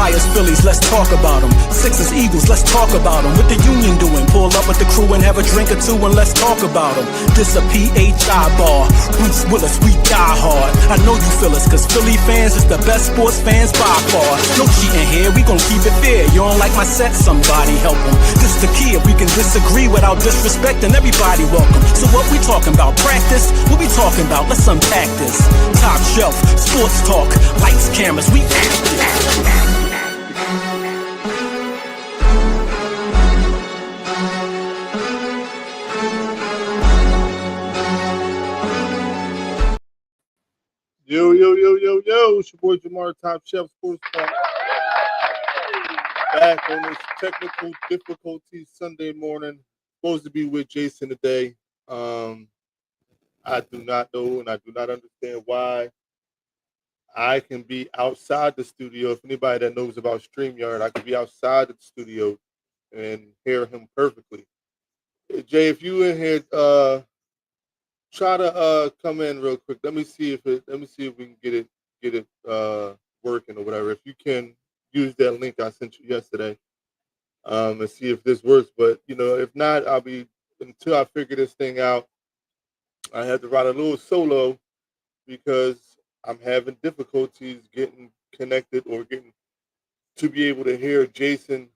Flyers, Phillies, let's talk about them. Sixers, Eagles, let's talk about them. What the Union doing? Pull up with the crew and have a drink or two and let's talk about them. This a PHI bar. Bruce Willis, we die hard. I know you feel us, cause Philly fans is the best sports fans by far. No cheating here, we gon' keep it fair. You don't like my set, somebody help them. This the key, if we can disagree without disrespecting, everybody welcome. So what we talking about? Practice? What we talking about? Let's unpack this. Top shelf, sports talk, lights, cameras, we active. Yo, it's your boy Jamar, Top Chef Sports Talk. Back on this technical difficulty Sunday morning. Supposed to be with Jason today. I do not know and I do not understand why I can be outside the studio. If anybody that knows about StreamYard, I can be outside the studio and hear him perfectly. Jay, if you in here, try to come in real quick. Let me see if we can get it working or whatever. If you can use that link I sent you yesterday, and see if this works. But if not, until I figure this thing out, I had to write a little solo because I'm having difficulties getting connected or getting to be able to hear Jason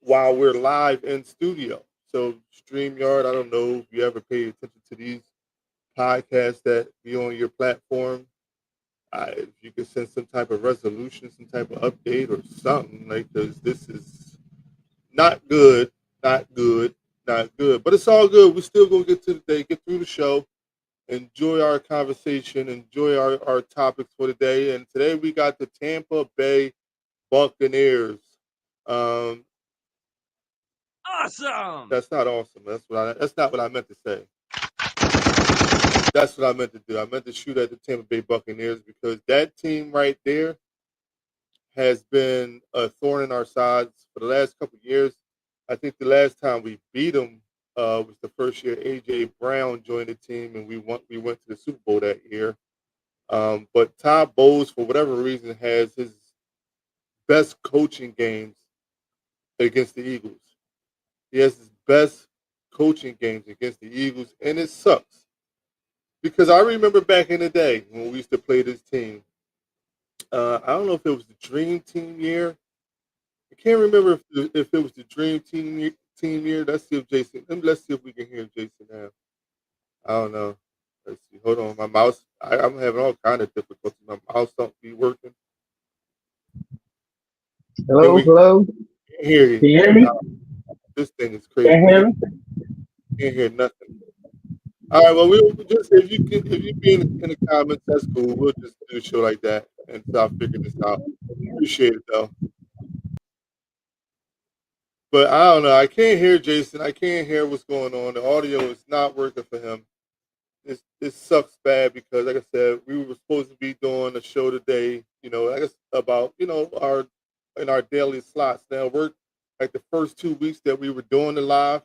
while we're live in studio. So StreamYard, I don't know if you ever pay attention to these podcasts that be on your platform. If you could send some type of resolution, some type of update or something, because this is not good. But it's all good. We're still going to get to the day, get through the show, enjoy our conversation, enjoy our topics for the day. And today we got the Tampa Bay Buccaneers. Awesome. That's not awesome. That's not what I meant to say. That's what I meant to do. I meant to shoot at the Tampa Bay Buccaneers because that team right there has been a thorn in our sides for the last couple of years. I think the last time we beat them was the first year A.J. Brown joined the team, and we went to the Super Bowl that year. But Todd Bowles, for whatever reason, has his best coaching games against the Eagles. He has his best coaching games against the Eagles, and it sucks. Because I remember back in the day when we used to play this team, I don't know if it was the Dream Team year. I can't remember if it was the Dream Team year. Let's see if we can hear Jason now. I don't know. Let's see. Hold on. My mouse, I'm having all kind of difficulty. My mouse don't be working. Hello? Can't hear you. Can you hear me? This thing is crazy. Can you hear me? Can't hear nothing. All right, well, we'll just if you be in the comments, that's cool. We'll just do a show like that and start figuring this out. Appreciate it though. But I don't know. I can't hear Jason. I can't hear what's going on. The audio is not working for him. It sucks bad because, like I said, we were supposed to be doing a show today. I guess about our daily slots. Now it worked like the first 2 weeks that we were doing the live,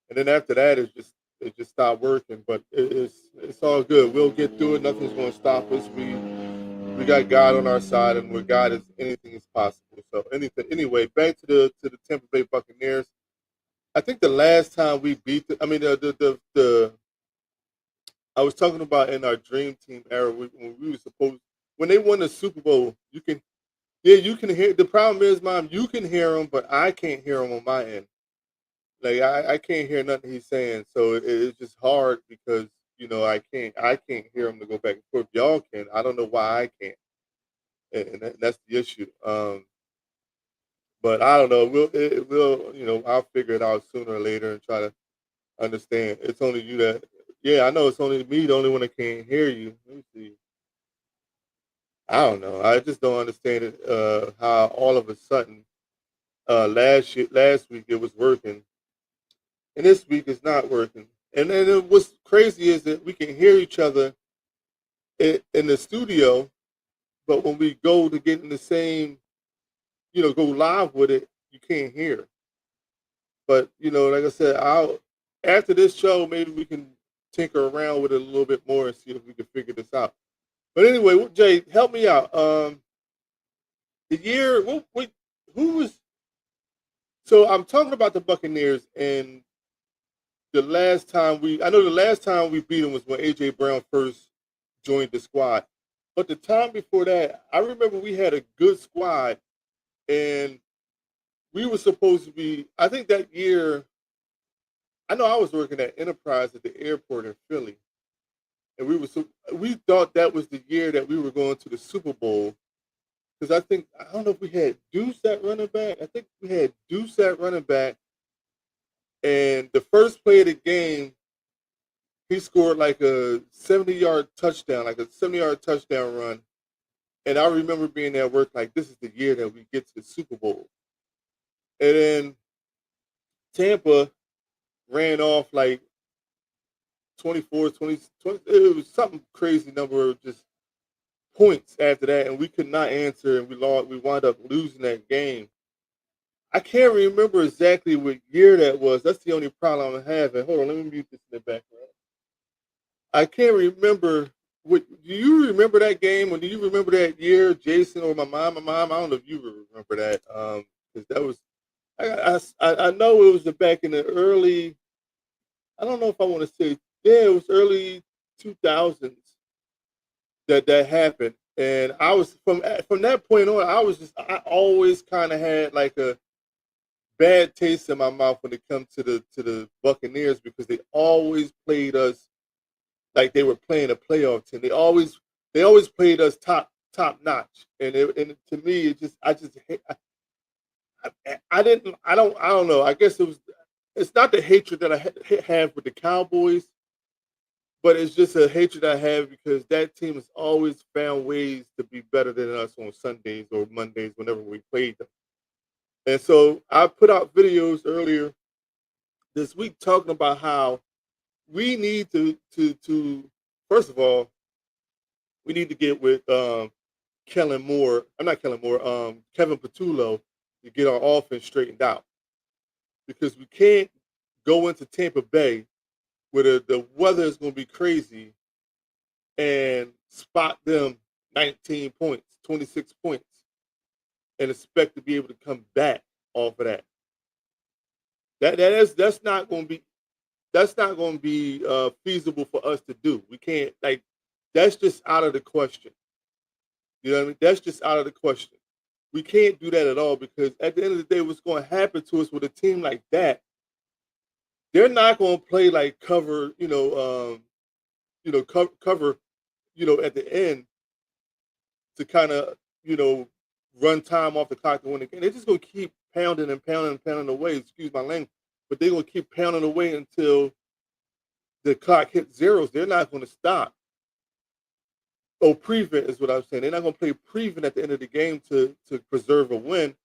and then after that it just stopped working, but it's all good. We'll get through it. Nothing's going to stop us. We got God on our side, and with God anything is possible. So anyway, back to the Tampa Bay Buccaneers. I think the last time we beat I was talking about in our Dream Team era when they won the Super Bowl. You can hear. The problem is, Mom, you can hear them, but I can't hear them on my end. Like I can't hear nothing he's saying, so it's just hard because I can't hear him to go back and forth. Y'all can. I don't know why I can't, and that's the issue. But I don't know. I'll figure it out sooner or later and try to understand. It's only you that. Yeah, I know it's only me, the only one that can't hear you. Let me see. I don't know. I just don't understand it. How all of a sudden, last week it was working. And this week it's not working. And then what's crazy is that we can hear each other in the studio, but when we go to get in the same, go live with it, you can't hear. But, like I said, after this show, maybe we can tinker around with it a little bit more and see if we can figure this out. But anyway, Jay, help me out. The year, who was. So I'm talking about the Buccaneers, and the last time I know the last time we beat them was when AJ Brown first joined the squad. But the time before that, I remember we had a good squad, and we were supposed to be. I think that year, I know I was working at Enterprise at the airport in Philly, and we thought that was the year that we were going to the Super Bowl. Because I don't know if we had Deuce at running back. I think we had Deuce at running back, and the first play of the game, he scored like a 70-yard touchdown, like a 70-yard touchdown run. And I remember being at work like, this is the year that we get to the Super Bowl. And then Tampa ran off like 24, 20, 20, it was something crazy number of just points after that, and we could not answer, and we wound up losing that game. I can't remember exactly what year that was. That's the only problem I'm having. Hold on, let me mute this in the background. I can't remember. Do you remember that game, or do you remember that year, Jason, or my mom? I don't know if you remember that, because that was. I know it was back in the early. I don't know if I want to say. Yeah, it was early 2000s that happened, and I was from that point on. I always kind of had like a bad taste in my mouth when it comes to the Buccaneers, because they always played us like they were playing a playoff team. They always played us top notch, and to me I don't know. I guess it's not the hatred that I have with the Cowboys, but it's just a hatred I have because that team has always found ways to be better than us on Sundays or Mondays whenever we played them. And so I put out videos earlier this week talking about how we need to first of all, we need to get with Kellen Moore. I'm not Kellen Moore. Kevin Patullo to get our offense straightened out, because we can't go into Tampa Bay where the weather is going to be crazy and spot them 19 points, 26 points, and expect to be able to come back off of that. That's not going to be feasible for us to do. We can't, like, that's just out of the question. You know what I mean? That's just out of the question. We can't do that at all, because at the end of the day, what's going to happen to us with a team like that, they're not going to play like cover, cover, at the end to kind of, run time off the clock to win the game. They're just going to keep pounding and pounding and pounding away. Excuse my language, but they're going to keep pounding away until the clock hits zeros. They're not going to stop. Oh, prevent is what I'm saying. They're not going to play prevent at the end of the game to preserve a win.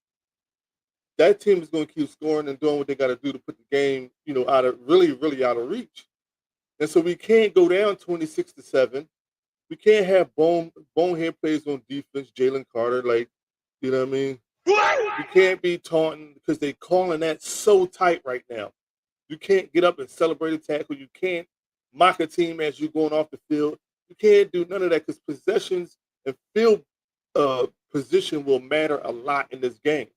That team is going to keep scoring and doing what they got to do to put the game, out of really out of reach. And so we can't go down 26-7. We can't have bonehead plays on defense, Jalen Carter, like, you know what I mean? You can't be taunting, because they calling that so tight right now. You can't get up and celebrate a tackle. You can't mock a team as you're going off the field. You can't do none of that, because possessions and field position will matter a lot in this game.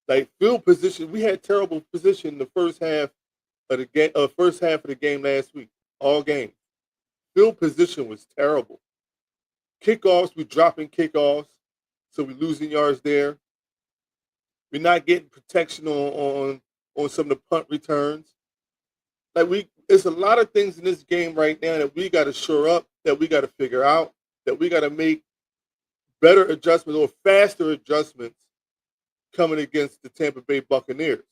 Like field position, we had terrible position in the first half of the game last week, all game. Field position was terrible. Kickoffs, we dropping kickoffs, so we're losing yards there. We're not getting protection on some of the punt returns. It's a lot of things in this game right now that we got to shore up, that we got to figure out, that we got to make better adjustments or faster adjustments coming against the Tampa Bay Buccaneers.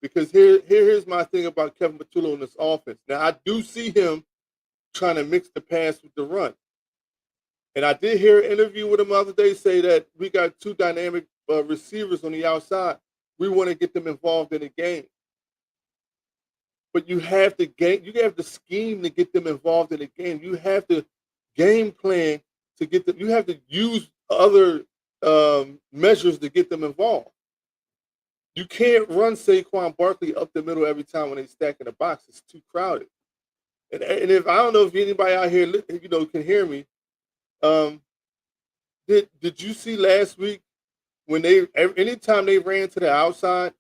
Because here's my thing about Kevin Patullo in this offense. Now, I do see him trying to mix the pass with the run. And I did hear an interview with him the other day say that we got two dynamic receivers on the outside. We want to get them involved in the game. But you have to scheme to get them involved in the game. You have to game plan to get them. You have to use other measures to get them involved. You can't run Saquon Barkley up the middle every time when they stack in the box. It's too crowded. And if I don't know if anybody out here can hear me. Did you see last week anytime they ran to the outside,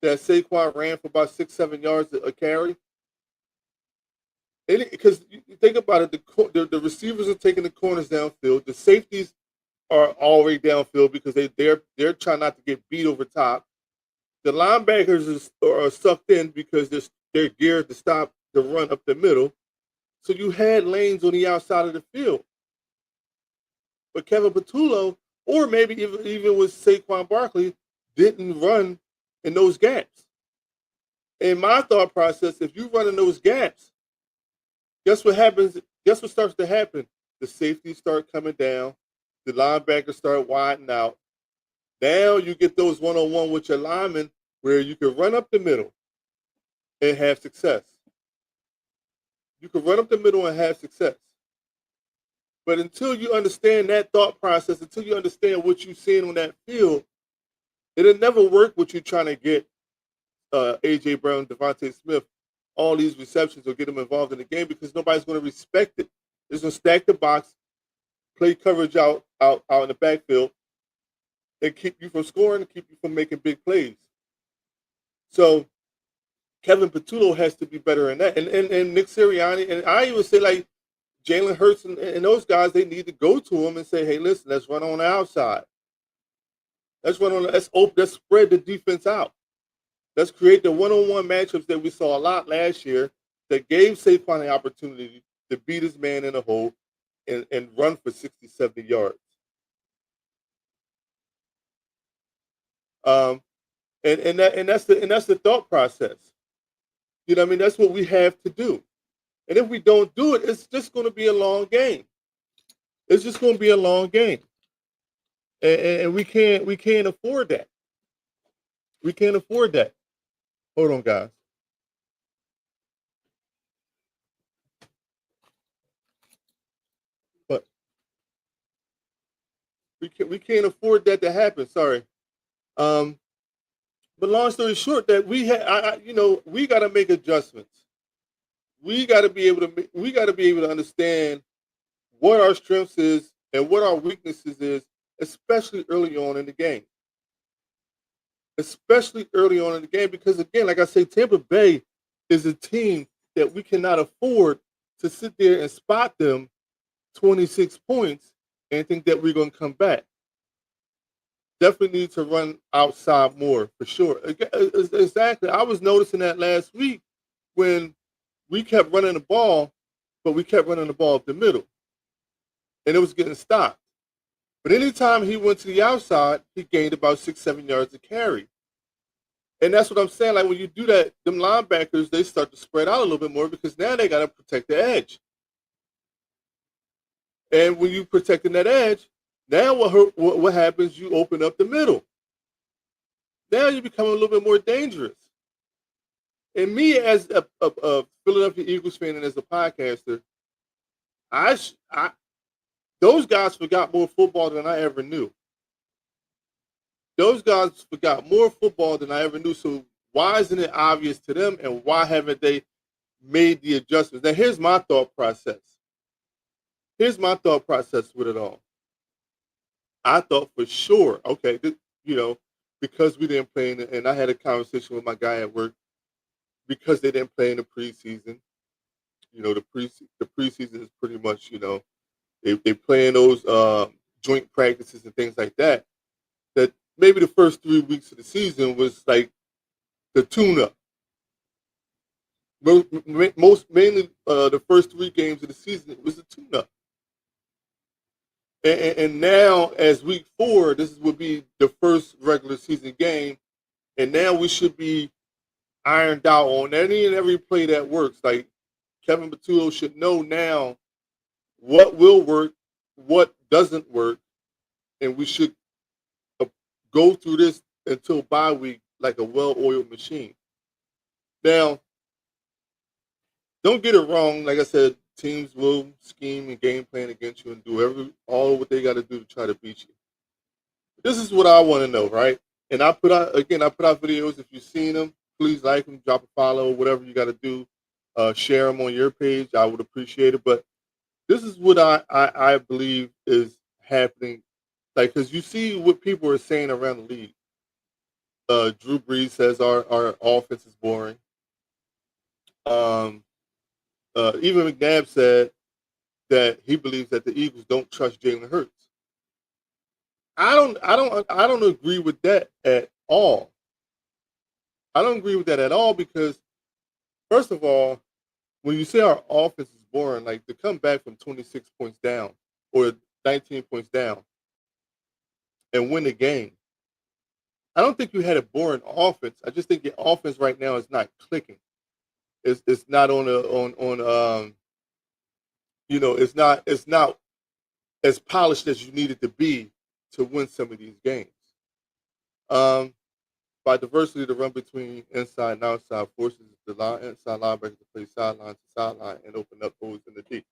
that Saquon ran for about 6-7 yards a carry. Because you think about it, the receivers are taking the corners downfield. The safeties are already downfield because they're trying not to get beat over top. The linebackers are sucked in because they're geared to stop the run up the middle. So you had lanes on the outside of the field. But Kevin Patullo, or maybe even with Saquon Barkley, didn't run in those gaps. In my thought process, if you run in those gaps, guess what happens? Guess what starts to happen? The safeties start coming down. The linebackers start widening out. Now you get those one-on-one with your linemen where you can run up the middle and have success. You can run up the middle and have success. But until you understand that thought process, until you understand what you're seeing on that field, it'll never work what you're trying to get A.J. Brown, Devontae Smith, all these receptions or get them involved in the game because nobody's going to respect it. They're going to stack the box, play coverage out in the backfield, and keep you from scoring and keep you from making big plays. So Kevin Patullo has to be better in that. And Nick Sirianni, and I even say like Jalen Hurts and those guys, they need to go to him and say, hey, listen, let's run on the outside. Let's spread the defense out. Let's create the one-on-one matchups that we saw a lot last year that gave Saquon the opportunity to beat his man in the hole and run for 60, 70 yards. And that's the thought process. You know what I mean? That's what we have to do. And if we don't do it, it's just going to be a long game. It's just going to be a long game. And we can't afford that. We can't afford that. Hold on, guys. But we can't afford that to happen. Sorry. But long story short, that we got to make adjustments. We got to be able to understand what our strengths is and what our weaknesses is, especially early on in the game. Especially early on in the game, because again, like I say, Tampa Bay is a team that we cannot afford to sit there and spot them 26 points and think that we're going to come back. Definitely need to run outside more, for sure. Exactly. I was noticing that last week when we kept running the ball, but we kept running the ball up the middle. And it was getting stopped. But anytime he went to the outside, he gained about 6-7 yards to carry. And that's what I'm saying. Like when you do that, them linebackers, they start to spread out a little bit more because now they got to protect the edge. And when you're protecting that edge, now what happens, you open up the middle. Now you become a little bit more dangerous. And me as a Philadelphia Eagles fan and as a podcaster, those guys forgot more football than I ever knew. Those guys forgot more football than I ever knew. So why isn't it obvious to them, and why haven't they made the adjustments? Now, here's my thought process. Here's my thought process with it all. I thought for sure, okay, because we didn't play and I had a conversation with my guy at work, because they didn't play in the preseason. The preseason is pretty much, they play in those joint practices and things like that. That maybe the first 3 weeks of the season was like the tune-up. Mainly the first 3 games of the season, it was the tune-up. And now, as week 4, this would be the first regular season game, and now we should be ironed out on any and every play that works. Like Kevin Patullo should know now what will work, what doesn't work, and we should go through this until bye week like a well-oiled machine. Now, don't get it wrong. Like I said, teams will scheme and game plan against you and do all what they got to do to try to beat you. This is what I want to know, right? And I put out videos. If you've seen them, please like them, drop a follow, whatever you got to do. Share them on your page. I would appreciate it. But this is what I believe is happening Like, because you see what people are saying around the league. Drew Brees says our offense is boring. Even McNabb said that he believes that the Eagles don't trust Jalen Hurts. I don't agree with that at all. I don't agree with that at all because, first of all, when you say our offense is boring, like to come back from 26 points down or 19 points down and win the game, I don't think you had a boring offense. I just think your offense right now is not clicking. It's not it's not as polished as you need it to be to win some of these games. By diversity, the run between inside and outside forces the inside linebacker to play sideline to sideline and open up holes in the deep.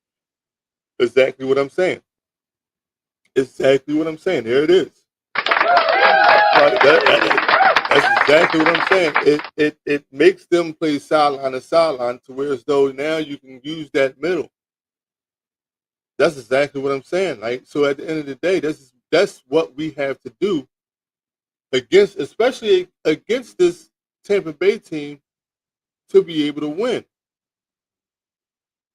Exactly what I'm saying. Exactly what I'm saying. There it is. That's exactly what I'm saying. It makes them play sideline to sideline to where as though now you can use that middle. That's exactly what I'm saying. Like, so at the end of the day, that's what we have to do especially against this Tampa Bay team to be able to win.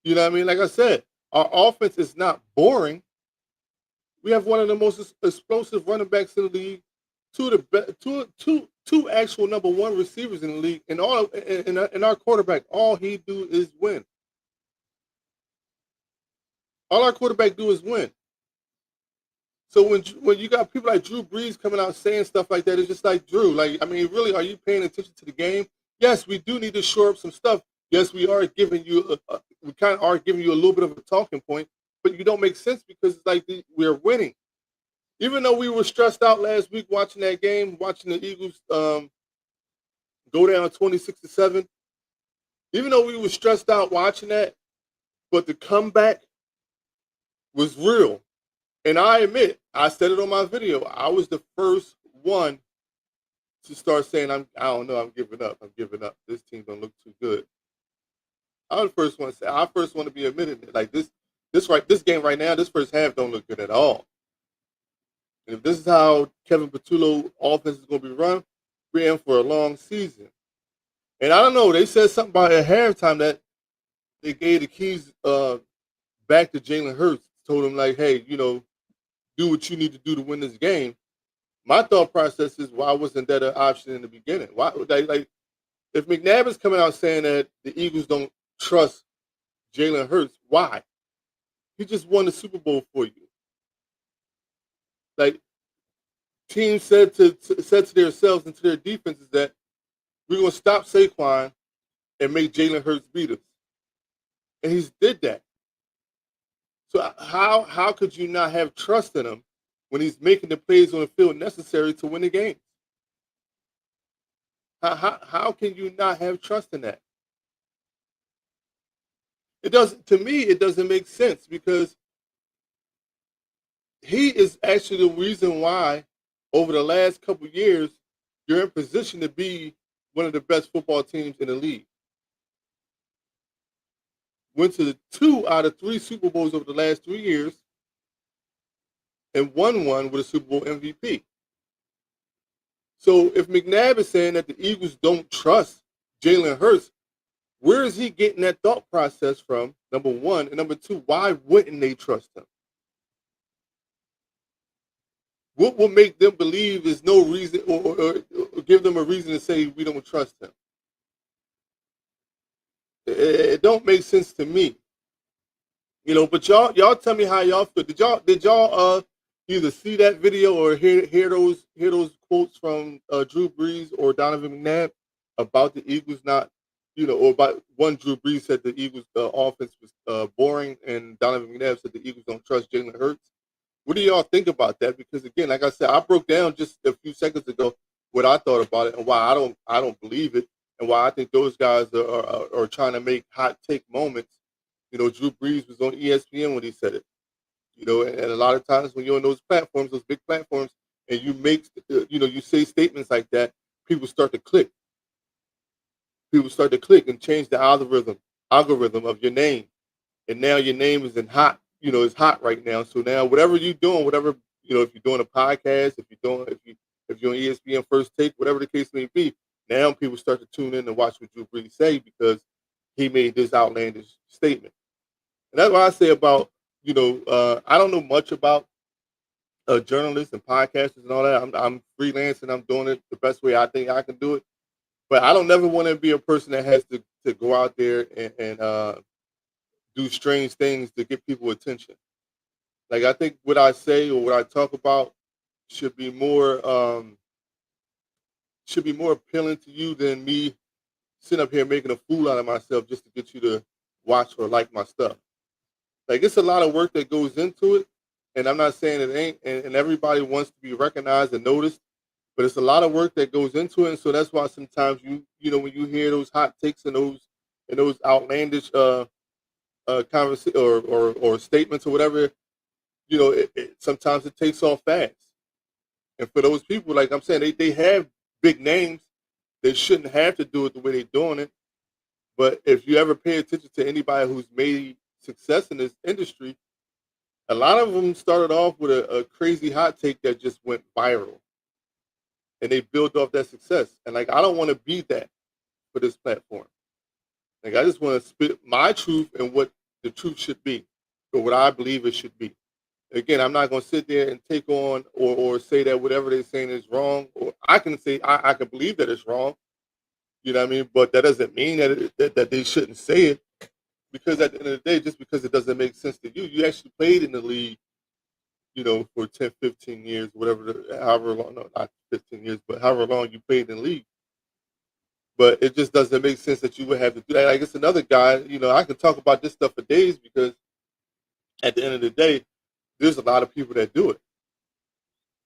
You know what I mean? Like I said, our offense is not boring. We have one of the most explosive running backs in the league, two actual number one receivers in the league, and our quarterback, all he do is win. All our quarterback do is win. So when you got people like Drew Brees coming out saying stuff like that, it's just like, Drew, like, I mean, really, are you paying attention to the game? Yes, we do need to shore up some stuff. Yes, we are giving you a little bit of a talking point, but you don't make sense because it's like we're winning. Even though we were stressed out last week watching that game, watching the Eagles go down 26-7, even though we were stressed out watching that, but the comeback was real. And I admit, I said it on my video. I was the first one to start saying, I don't know, I'm giving up. This team don't look too good. I was the first one to say, I first want to be admitted that, like, this game right now, this first half don't look good at all. And if this is how Kevin Patullo offense is going to be run, we're in for a long season. And I don't know, they said something about at halftime that they gave the keys back to Jalen Hurts, told him, like, hey, do what you need to do to win this game. My thought process is, why wasn't that an option in the beginning? Why, like if McNabb is coming out saying that the Eagles don't trust Jalen Hurts, why? He just won the Super Bowl for you. Like, teams said to themselves and to their defenses that we're going to stop Saquon and make Jalen Hurts beat us. And he's did that. So how could you not have trust in him when he's making the plays on the field necessary to win the game? How can you not have trust in that? To me, it doesn't make sense because he is actually the reason why over the last couple of years you're in position to be one of the best football teams in the league. Went to 2 out of 3 Super Bowls over the last 3 years and won one with a Super Bowl MVP. So if McNabb is saying that the Eagles don't trust Jalen Hurts, where is he getting that thought process from, number one? And number two, why wouldn't they trust him? What will make them believe there's no reason or give them a reason to say we don't trust him? It don't make sense to me. But y'all tell me how y'all feel. Did y'all either see that video or hear those quotes from Drew Brees or Donovan McNabb about the Eagles not, or about one Drew Brees said the Eagles offense was boring and Donovan McNabb said the Eagles don't trust Jalen Hurts. What do y'all think about that? Because again, like I said, I broke down just a few seconds ago what I thought about it and why I don't believe it. And why I think those guys are trying to make hot take moments. Drew Brees was on ESPN when he said it. And a lot of times when you're on those platforms, those big platforms, and you make, you say statements like that, people start to click. People start to click and change the algorithm of your name. And now your name is it's hot right now. So now whatever you're doing, whatever if you're doing a podcast, if you're on ESPN First Take, whatever the case may be, now people start to tune in and watch what Drew Brees say because he made this outlandish statement. And that's what I say about, I don't know much about journalists and podcasters and all that. I'm freelancing. I'm doing it the best way I think I can do it. But I don't never want to be a person that has to go out there and do strange things to get people attention. Like, I think what I say or what I talk about should be more appealing to you than me sitting up here making a fool out of myself just to get you to watch or like my stuff. Like, it's a lot of work that goes into it, and I'm not saying it ain't, and everybody wants to be recognized and noticed, but it's a lot of work that goes into it, and so that's why sometimes when you hear those hot takes and those outlandish conversations or statements or whatever, sometimes it takes off fast. And for those people, like I'm saying, they have big names. They shouldn't have to do it the way they're doing it. But if you ever pay attention to anybody who's made success in this industry, a lot of them started off with a crazy hot take that just went viral. And they built off that success. And, like, I don't want to be that for this platform. Like, I just want to spit my truth and what the truth should be, or what I believe it should be. Again, I'm not going to sit there and take on or say that whatever they're saying is wrong. Or I can say I can believe that it's wrong. You know what I mean? But that doesn't mean that they shouldn't say it. Because at the end of the day, just because it doesn't make sense to you, you actually played in the league, for 10, 15 years, however long, no, not 15 years, but however long you played in the league. But it just doesn't make sense that you would have to do that. Like, it's another guy, I can talk about this stuff for days because at the end of the day, there's a lot of people that do it.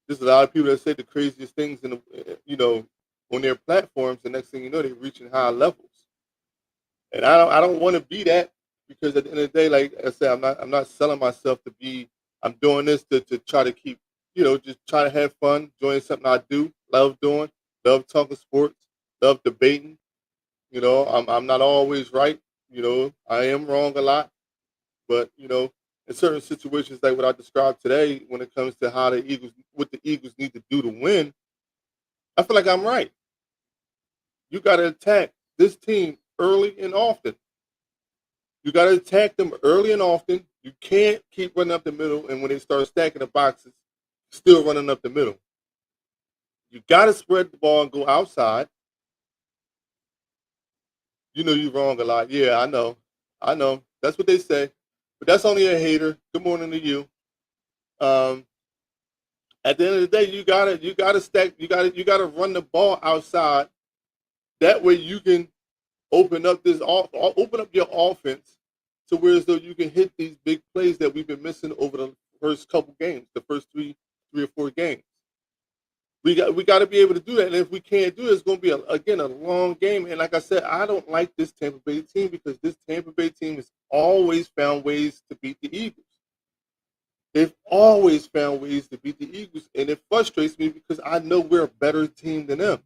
There's a lot of people that say the craziest things on their platforms. The next thing you know, they're reaching high levels. And I don't want to be that because at the end of the day, like I said, I'm not selling myself to be. I'm doing this to try to keep, just try to have fun, enjoying something I do, love doing, love talking sports, love debating. I'm not always right. I am wrong a lot, but in certain situations like what I described today, when it comes to what the Eagles need to do to win, I feel like I'm right. You got to attack this team early and often. You got to attack them early and often. You can't keep running up the middle, and when they start stacking the boxes, still running up the middle. You got to spread the ball and go outside. You're wrong a lot. Yeah, I know. That's what they say. But that's only a hater. Good morning to you. At the end of the day, you gotta stack. You gotta run the ball outside. That way, you can open up your offense to where as though you can hit these big plays that we've been missing over the first couple games, the first three or four games. We got to be able to do that, and if we can't do it, it's going to be a long game. And like I said, I don't like this Tampa Bay team because this Tampa Bay team has always found ways to beat the Eagles. They've always found ways to beat the Eagles, and it frustrates me because I know we're a better team than them.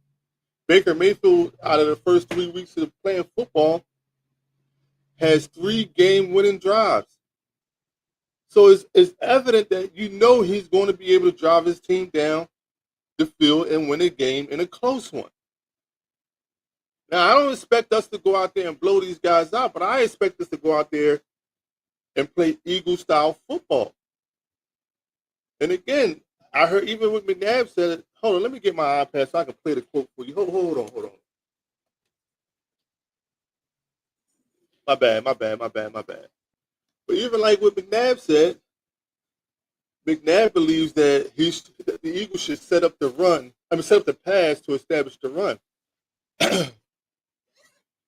Baker Mayfield, out of the first 3 weeks of playing football, has 3 game-winning drives. So it's evident that he's going to be able to drive his team down the field and win a game in a close one. Now, I don't expect us to go out there and blow these guys out, but I expect us to go out there and play Eagle-style football. And again, I heard even what McNabb said, hold on, let me get my iPad so I can play the quote for you. Hold on. My bad. But even like what McNabb said, McNabb believes that the Eagles should set up the pass to establish the run.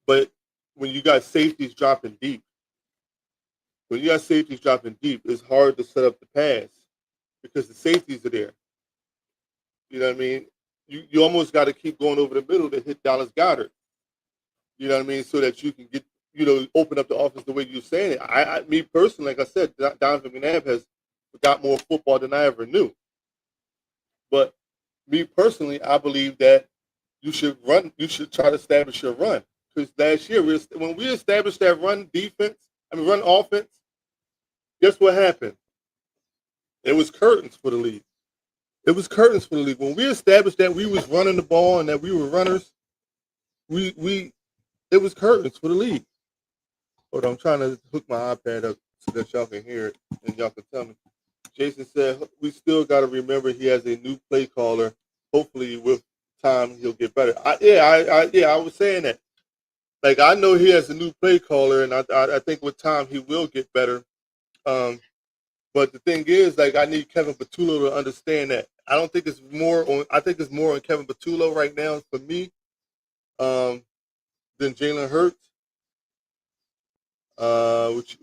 But when you got safeties dropping deep, it's hard to set up the pass because the safeties are there. You know what I mean? You almost got to keep going over the middle to hit Dallas Goedert. You know what I mean? So that you can get, open up the offense the way you're saying it. Me personally, like I said, Donovan McNabb has got more football than I ever knew. But me personally, I believe that you should try to establish your run. Because last year, when we established that run offense, guess what happened? It was curtains for the league. It was curtains for the league. When we established that we was running the ball and that we were runners, it was curtains for the league. Hold on, I'm trying to hook my iPad up so that y'all can hear it and y'all can tell me. Jason said we still got to remember he has a new play caller. Hopefully, with time he'll get better. I was saying that. Like I know he has a new play caller, and I think with time he will get better. But the thing is, like I need Kevin Patullo to understand that. I don't think it's more on. I think it's more on Kevin Patullo right now for me than Jalen Hurts, which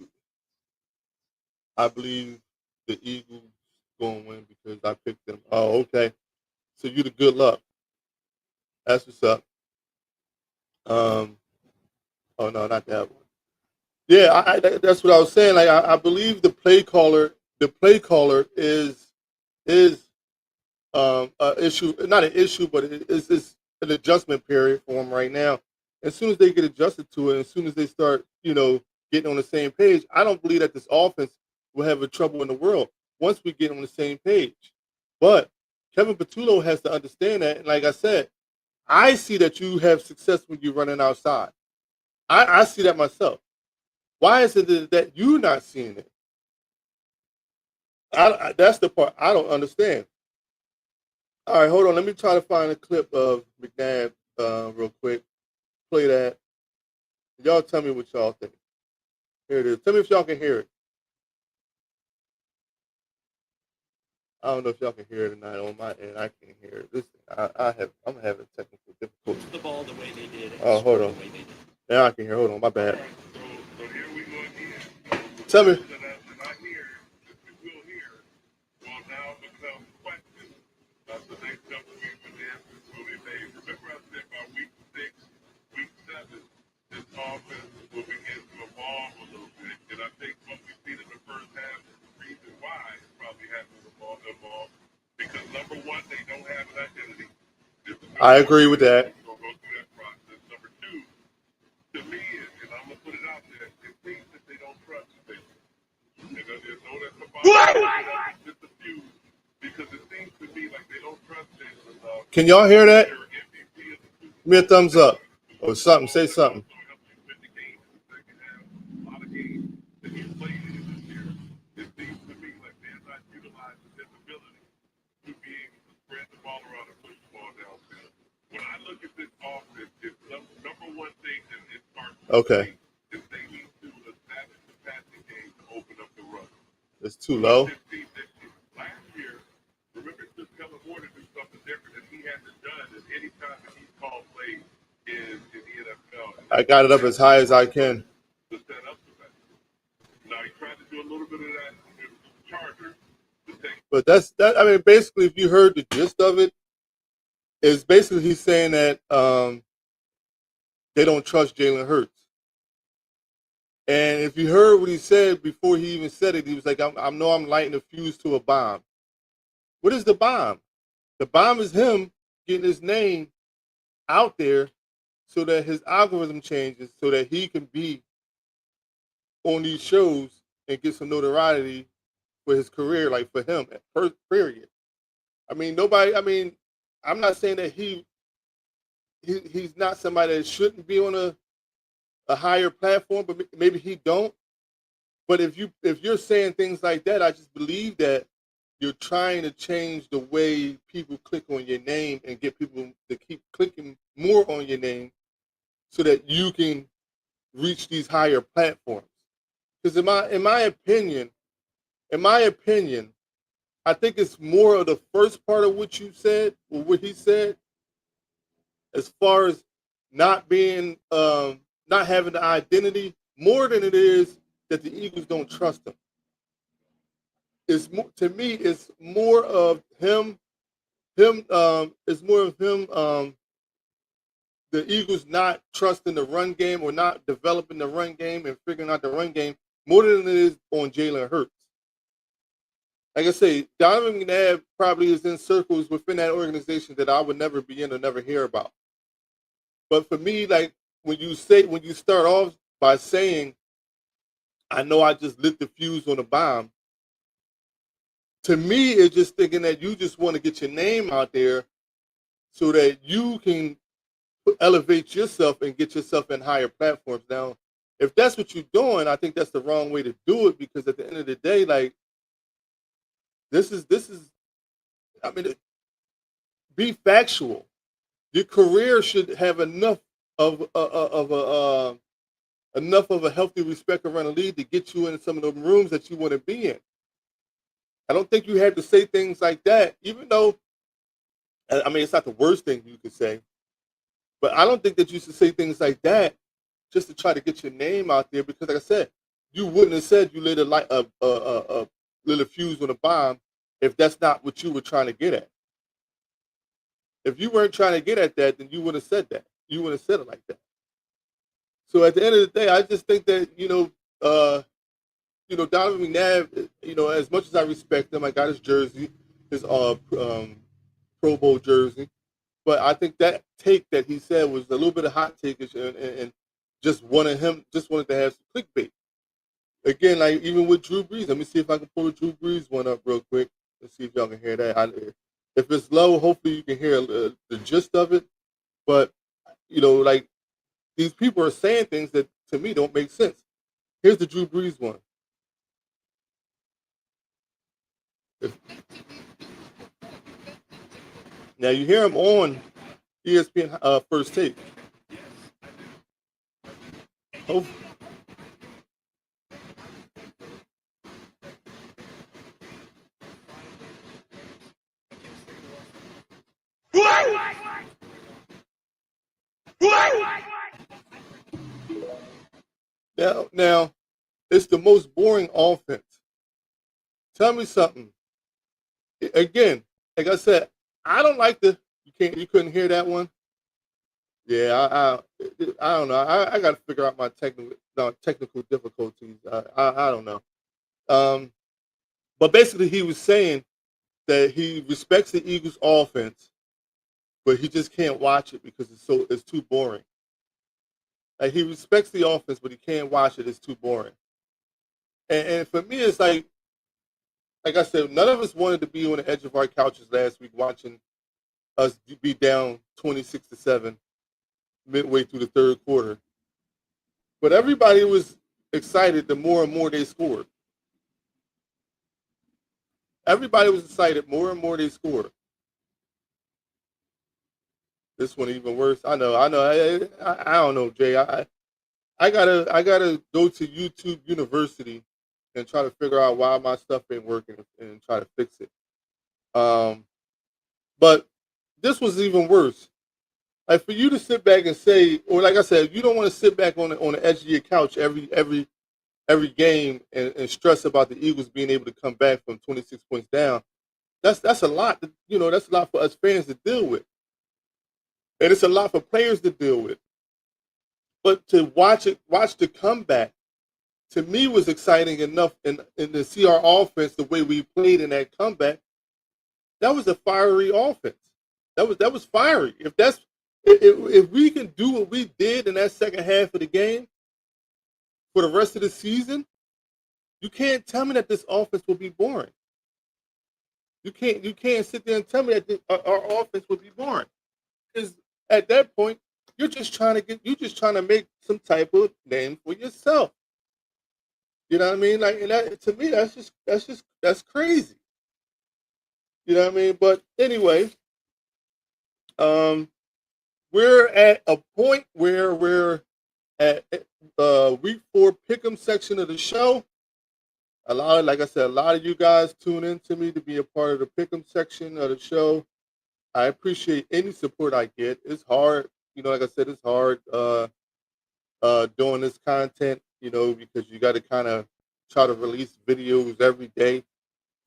I believe the Eagles going to win because I picked them. Oh, okay. So you the good luck. That's what's up. Oh no, not that one. Yeah, that's what I was saying. Like I believe the play caller is an issue, not an issue, but it's an adjustment period for them right now. As soon as they get adjusted to it, as soon as they start, getting on the same page, I don't believe that this offense will have a trouble in the world once we get on the same page. But Kevin Patullo has to understand that. And like I said, I see that you have success when you're running outside. I see that myself. Why is it that you're not seeing it? That's the part I don't understand. All right, hold on. Let me try to find a clip of McNabb real quick. Play that. Y'all tell me what y'all think. Here it is. Tell me if y'all can hear it. I don't know if y'all can hear it or not. On my end, I can't hear it. I'm having technical difficulties. The ball the way they did. Oh, hold on. Now I can hear. Hold on, my bad. So here we go again. Tell me. The next couple of weeks with them will be made. Remember I said by week 6, week 7, this offense will begin to evolve a little bit. And I think what we've seen in the first half is the reason why it probably hasn't evolved. Because number one, they don't have an identity. I agree with that. Go through that process. Number two, to me, and I'm going to put it out there, it seems that they don't trust you. There's no that's about just a few. Because it seems to me like they don't trust it. Can y'all hear that? Give me a thumbs up or something. Say something. Okay. It's too low. I got it up as high as I can. But that's that. I mean, basically, if you heard the gist of it, is basically he's saying that they don't trust Jalen Hurts. And if you heard what he said before he even said it, he was like, I know I'm lighting a fuse to a bomb. What is the bomb? The bomb is him getting his name out there so that his algorithm changes so that he can be on these shows and get some notoriety for his career, like for him, period. I mean, I'm not saying that he's not somebody that shouldn't be on a higher platform, but maybe he don't. But if you're saying things like that, I just believe that you're trying to change the way people click on your name and get people to keep clicking more on your name so that you can reach these higher platforms. Because in my opinion, I think it's more of the first part of what you said or what he said, as far as not being not having the identity, more than it is that the Eagles don't trust him. It's more, to me, it's more of him. It's more of him. The Eagles not trusting the run game or not developing the run game and figuring out the run game more than it is on Jalen Hurts. Like I say, Donovan McNabb probably is in circles within that organization that I would never be in or never hear about. But for me, like when you start off by saying, I know I just lit the fuse on a bomb, to me, it's just thinking that you just want to get your name out there so that you can elevate yourself and get yourself in higher platforms. Now, if that's what you're doing, I think that's the wrong way to do it, because at the end of the day, like, this is I mean, be factual. Your career should have enough of a healthy respect around the league to get you in some of the rooms that you want to be in. I don't think you have to say things like that, even though, I mean, it's not the worst thing you could say, but I don't think that you should say things like that just to try to get your name out there, because, like I said, you wouldn't have said you lit a fuse on a bomb if that's not what you were trying to get at. If you weren't trying to get at that, then you wouldn't have said that. You wouldn't have said it like that. So at the end of the day, I just think that, Donovan McNabb, as much as I respect him, I got his jersey, his Pro Bowl jersey. But I think that take that he said was a little bit of hot take, and just wanted to have some clickbait. Again, like even with Drew Brees, let me see if I can pull the Drew Brees one up real quick. Let's see if y'all can hear that. If it's low, hopefully you can hear the gist of it. But, like, these people are saying things that, to me, don't make sense. Here's the Drew Brees one. Now, you hear him on ESPN First Take. Oh. Now, it's the most boring offense. Tell me something. Again, like I said, I don't like you couldn't hear that one? Yeah, I don't know. I got to figure out my technical difficulties. I don't know. But basically he was saying that he respects the Eagles offense, but he just can't watch it because it's too boring. Like, he respects the offense, but he can't watch it. It's too boring. And for me, it's like I said, none of us wanted to be on the edge of our couches last week watching us be down 26-7 midway through the third quarter. But everybody was excited the more and more they scored. Everybody was excited more and more they scored. This one even worse. I know. I don't know, Jay. I gotta go to YouTube University and try to figure out why my stuff ain't working and try to fix it. But this was even worse. Like, for you to sit back and say, or like I said, you don't want to sit back on the edge of your couch every game and stress about the Eagles being able to come back from 26 points down. That's a lot. That's a lot for us fans to deal with. And it's a lot for players to deal with. But to watch the comeback, to me, was exciting enough, and to see our offense the way we played in that comeback. That was a fiery offense. That was fiery. If we can do what we did in that second half of the game for the rest of the season, you can't tell me that this offense will be boring. You can't sit there and tell me that our offense will be boring. Because at that point, you're just trying to make some type of name for yourself. You know what I mean? Like, and that, to me, that's crazy. You know what I mean? But anyway, we're at a point where we're at week 4 pick'em section of the show. Like I said, a lot of you guys tune in to me to be a part of the pick'em section of the show. I appreciate any support I get. It's hard, like I said, it's hard doing this content, because you got to kind of try to release videos every day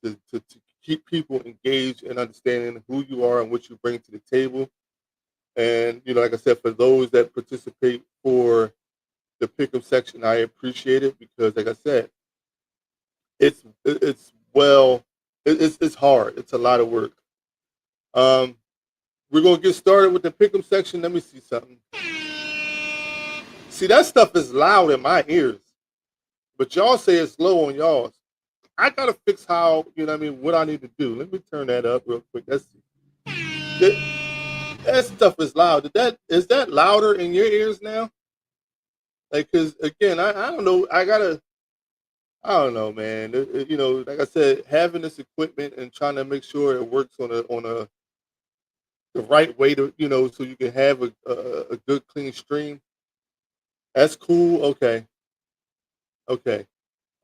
to keep people engaged and understanding who you are and what you bring to the table. And, like I said, for those that participate for the pick'em section, I appreciate it, because, like I said, it's hard. It's a lot of work. We're going to get started with the pick'em section. Let me see something. See, that stuff is loud in my ears, but y'all say it's low on y'all's. I gotta fix how, you know what I mean, what I need to do. Let me turn that up real quick. That stuff is loud. Is that louder in your ears now? Like, cause again, I don't know. I don't know, man. You know, like I said, having this equipment and trying to make sure it works on a the right way to, you know, so you can have a good clean stream. That's cool. Okay, okay.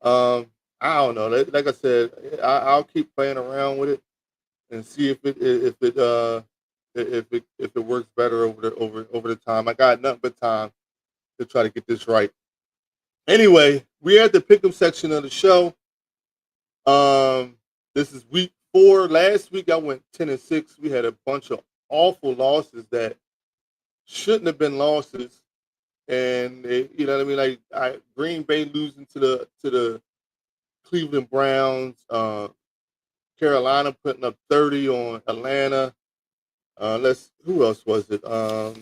Um, I don't know. Like I said, I'll keep playing around with it and see if it works better over the time. I got nothing but time to try to get this right. Anyway, we're at the pick'em section of the show. This is week 4. Last week I went 10-6. We had a bunch of awful losses that shouldn't have been losses, and you know what I mean. Like Green Bay losing to the Cleveland Browns. Carolina putting up 30 on Atlanta. Who else was it? Who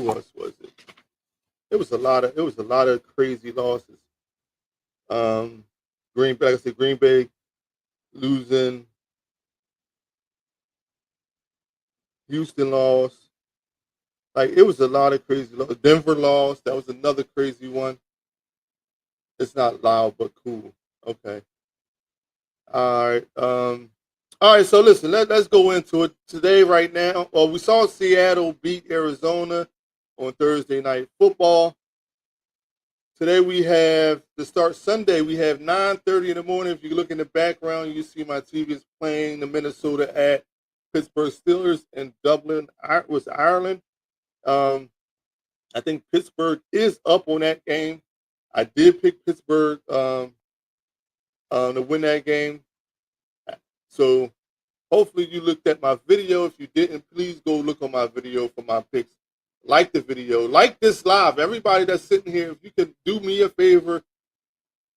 else was it? It was a lot of crazy losses. Green Bay, like I said, Green Bay losing. Houston lost. Like it was a lot of crazy losses. Denver lost. That was another crazy one. It's not loud but cool. Okay. All right. All right. So listen, let's go into it today. Right now, well, we saw Seattle beat Arizona on Thursday Night Football. Today we have to start Sunday. We have 9:30 in the morning. If you look in the background, you see my TV is playing the Minnesota at Pittsburgh Steelers in Dublin, Ireland. I think Pittsburgh is up on that game. I did pick Pittsburgh to win that game. So hopefully you looked at my video. If you didn't, please go look on my video for my picks. Like the video. Like this live. Everybody that's sitting here, if you could do me a favor,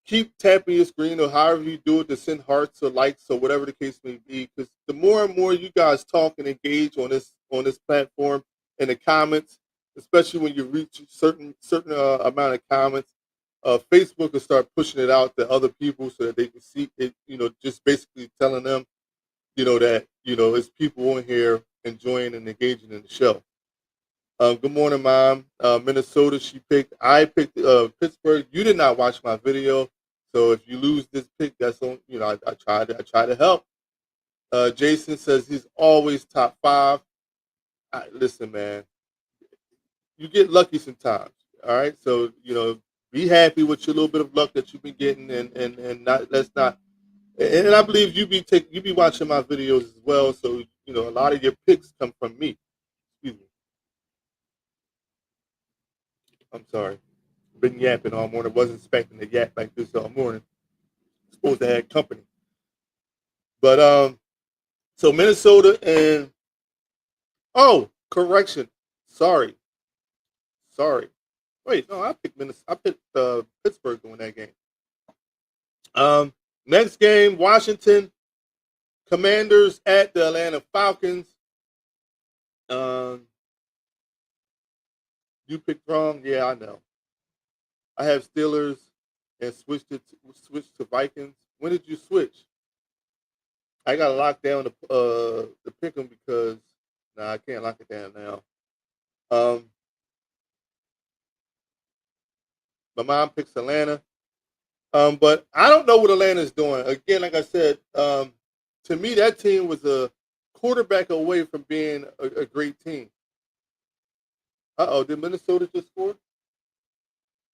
keep tapping your screen or however you do it to send hearts or likes or whatever the case may be. Because the more and more you guys talk and engage on this platform in the comments, especially when you reach certain amount of comments, Facebook will start pushing it out to other people so that they can see it. You know, just basically telling them, you know, that it's people on here enjoying and engaging in the show. Good morning, Mom. Minnesota, I picked Pittsburgh. You did not watch my video, so if you lose this pick, that's on. You know, I try to help. Jason says he's always top 5. Listen, man, you get lucky sometimes. All right, so be happy with your little bit of luck that you've been getting, and let's not. And I believe you be watching my videos as well, so a lot of your picks come from me. Excuse me. I'm sorry. Been yapping all morning. Wasn't expecting to yap like this all morning. Supposed to have company. But so Minnesota and correction. Sorry. Wait, no, I picked Pittsburgh to win that game. Next game, Washington Commanders at the Atlanta Falcons. You picked wrong. Yeah, I know. I have Steelers and switched to Vikings. When did you switch? I got to lock down the pick 'em because I can't lock it down now. My mom picks Atlanta. But I don't know what Atlanta's doing. Again, like I said, to me, that team was a quarterback away from being a great team. Did Minnesota just score?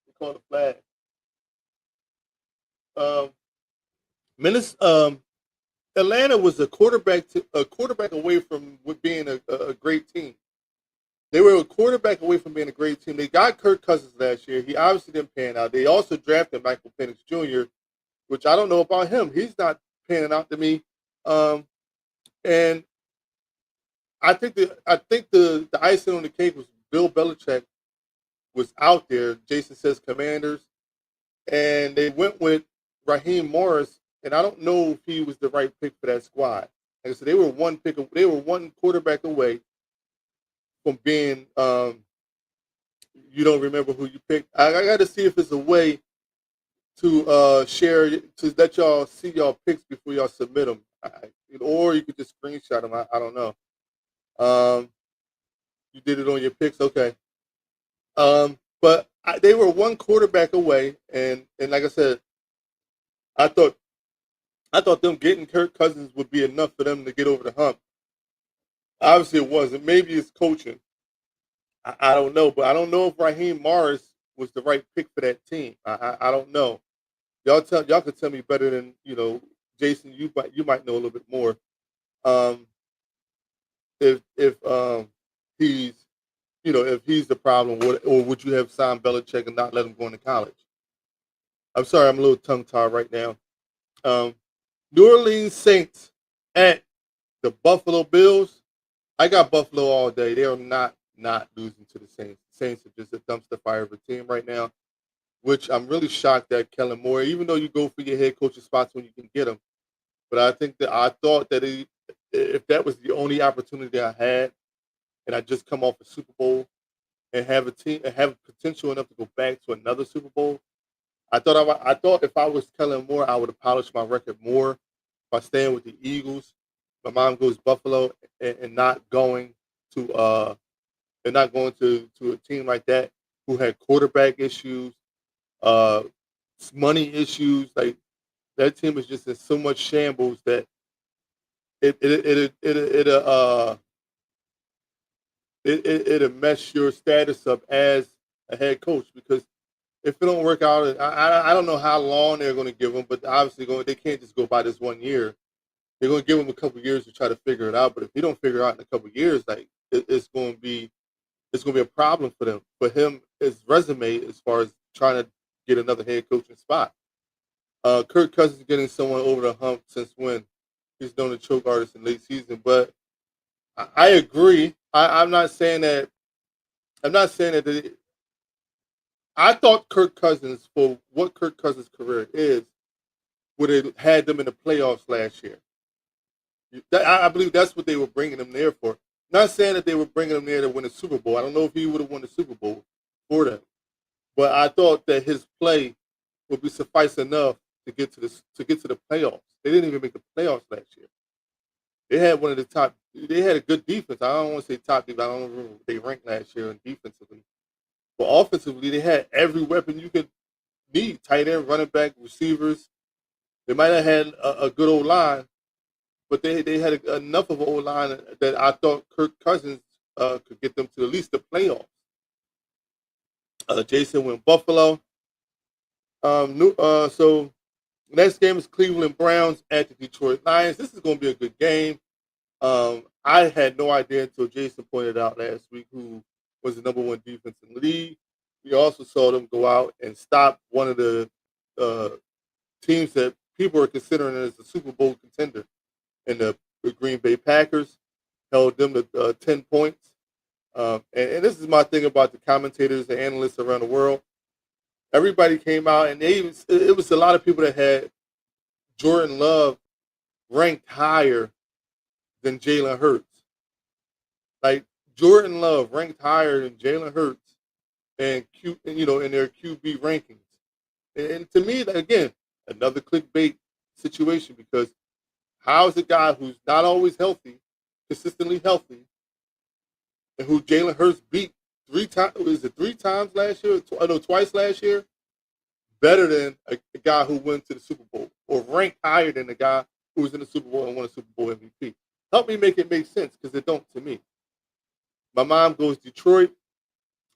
They called a flag. Atlanta was a quarterback away from being a great team. They were a quarterback away from being a great team. They got Kirk Cousins last year. He obviously didn't pan out. They also drafted Michael Penix Jr., which I don't know about him. He's not panning out to me. And I think the icing on the cake was Bill Belichick was out there. Jason says Commanders, and they went with Raheem Morris. And I don't know if he was the right pick for that squad. Like I said, they were one quarterback away from being. You don't remember who you picked. I got to see if there's a way to share, to let y'all see y'all picks before y'all submit them, or you could just screenshot them. I don't know. You did it on your picks, okay? But they were one quarterback away, and like I said, I thought them getting Kirk Cousins would be enough for them to get over the hump. Obviously, it wasn't. Maybe it's coaching. I don't know, but I don't know if Raheem Morris was the right pick for that team. I don't know. Y'all could tell me better than Jason. You might know a little bit more. Um, if he's if he's the problem, or would you have signed Belichick and not let him go into college? I'm sorry, I'm a little tongue tied right now. New Orleans Saints at the Buffalo Bills. I got Buffalo all day. They are not losing to the Saints. The Saints are just a dumpster fire of a team right now, which I'm really shocked at Kellen Moore, even though you go for your head coaching spots when you can get them. But I thought that if that was the only opportunity I had, and I just come off a Super Bowl and have a team and have potential enough to go back to another Super Bowl, I thought if I was Kellen Moore, I would have polished my record more by staying with the Eagles. My mom goes Buffalo and not going to a team like that who had quarterback issues, money issues. Like that team is just in so much shambles that it'll mess your status up as a head coach, because if it don't work out, I don't know how long they're going to give them, but obviously they can't just go by this 1 year. They're going to give him a couple of years to try to figure it out. But if he don't figure it out in a couple of years, like it's going to be a problem for them. For him, his resume as far as trying to get another head coaching spot. Kirk Cousins getting someone over the hump since when? He's known to choke artists in late season, but I agree. I'm not saying that. I'm not saying that. I thought Kirk Cousins, for what Kirk Cousins' career is, would have had them in the playoffs last year. I believe that's what they were bringing him there for. Not saying that they were bringing him there to win a Super Bowl. I don't know if he would have won the Super Bowl for them, but I thought that his play would be suffice enough to get to the playoffs. They didn't even make the playoffs last year. They had one of the top. They had a good defense. I don't want to say top defense. I don't remember what they ranked last year in defensively, but offensively they had every weapon you could need: tight end, running back, receivers. They might have had a good old line, but they had enough of an old line that I thought Kirk Cousins could get them to at least the playoffs. Jason went Buffalo. So next game is Cleveland Browns at the Detroit Lions. This is going to be a good game. I had no idea until Jason pointed out last week who was the number one defense in the league. We also saw them go out and stop one of the teams that people are considering as a Super Bowl contender, and the Green Bay Packers held them to 10 points. And this is my thing about the commentators, the analysts around the world. Everybody came out, and it was a lot of people that had Jordan Love ranked higher than Jalen Hurts. Like Jordan Love ranked higher than Jalen Hurts and in their QB rankings. And to me, again, another clickbait situation, because how is a guy who's not always healthy, consistently healthy, and who Jalen Hurts beat 3 times? Was it 3 times last year? Twice last year. Better than a guy who went to the Super Bowl, or ranked higher than the guy who was in the Super Bowl and won a Super Bowl MVP. Help me make it make sense, because it don't to me. My mom goes Detroit.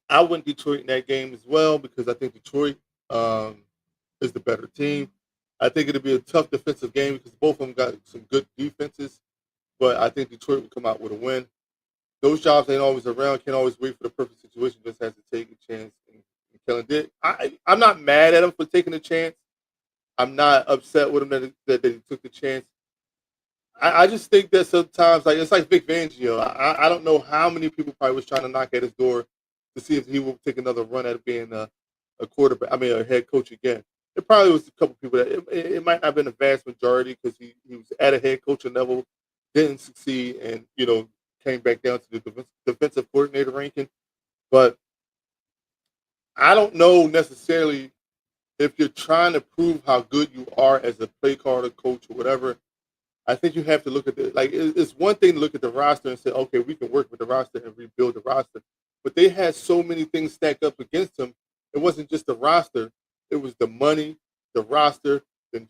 I went Detroit in that game as well, because I think Detroit is the better team. I think it'll be a tough defensive game, because both of them got some good defenses, but I think Detroit will come out with a win. Those jobs ain't always around. Can't always wait for the perfect situation. Just has to take a chance. And Kellen did. I'm not mad at him for taking a chance. I'm not upset with him that he took the chance. I just think that sometimes, like, it's like Vic Fangio. I don't know how many people probably was trying to knock at his door to see if he would take another run at being a quarterback. I mean, a head coach again. It probably was a couple people that it might not have been a vast majority, because he was at a head coaching level, didn't succeed, and came back down to the defensive coordinator ranking. But I don't know necessarily if you're trying to prove how good you are as a play caller, coach, or whatever, I think you have to look at it's one thing to look at the roster and say, okay, we can work with the roster and rebuild the roster. But they had so many things stacked up against them. It wasn't just the roster; it was the money, the roster. Then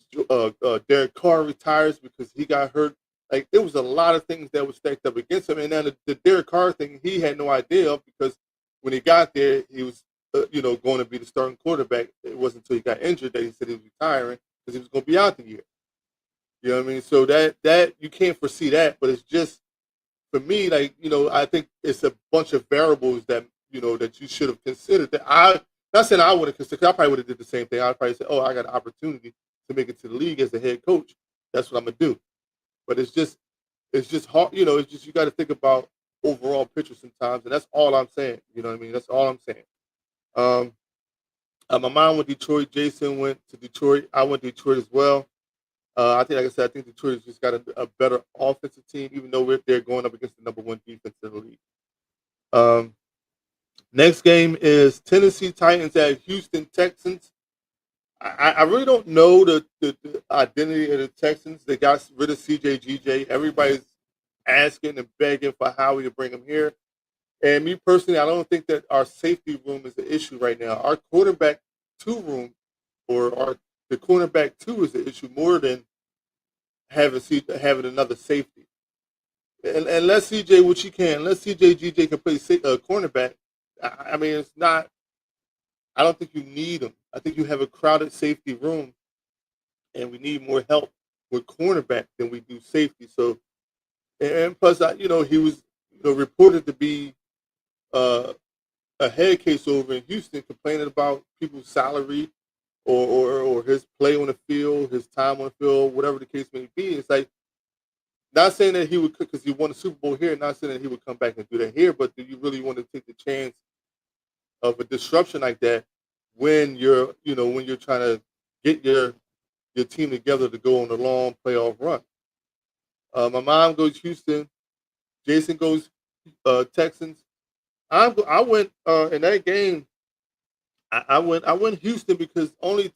Derek Carr retires because he got hurt. Like there was a lot of things that were stacked up against him. And then the Derek Carr thing, he had no idea of because when he got there, he was going to be the starting quarterback. It wasn't until he got injured that he said he was retiring because he was going to be out the year. You know what I mean? So that you can't foresee that, but it's just for me, like, I think it's a bunch of variables that that you should have considered. That I not saying I would have considered. I probably would have did the same thing. I'd probably say, "Oh, I got an opportunity to make it to the league as a head coach. That's what I'm gonna do." But it's just hard. It's just you got to think about overall picture sometimes, and that's all I'm saying. You know what I mean? That's all I'm saying. My mom went to Detroit. Jason went to Detroit. I went to Detroit as well. I think, like I said, I think Detroit has just got a better offensive team, even though they're going up against the number one defense in the league. Next game is Tennessee Titans at Houston Texans. I really don't know the identity of the Texans. They got rid of CJ Everybody's asking and begging for Howie to bring him here. And me personally, I don't think that our safety room is the issue right now. Our quarterback two room, the cornerback two is the issue more than having another safety. And let CJ, which he can, let CJ can play cornerback. I mean, it's not. I don't think you need him. I think you have a crowded safety room, and we need more help with cornerback than we do safety. So, and plus, he was reported to be a head case over in Houston, complaining about people's salary or his play on the field, his time on the field, whatever the case may be. It's like, not saying that he would, because he won the Super Bowl here, not saying that he would come back and do that here, but do you really want to take the chance of a disruption like that when you're trying to get your team together to go on a long playoff run? My mom goes Houston. Jason goes Texans. I went in that game. I went Houston because only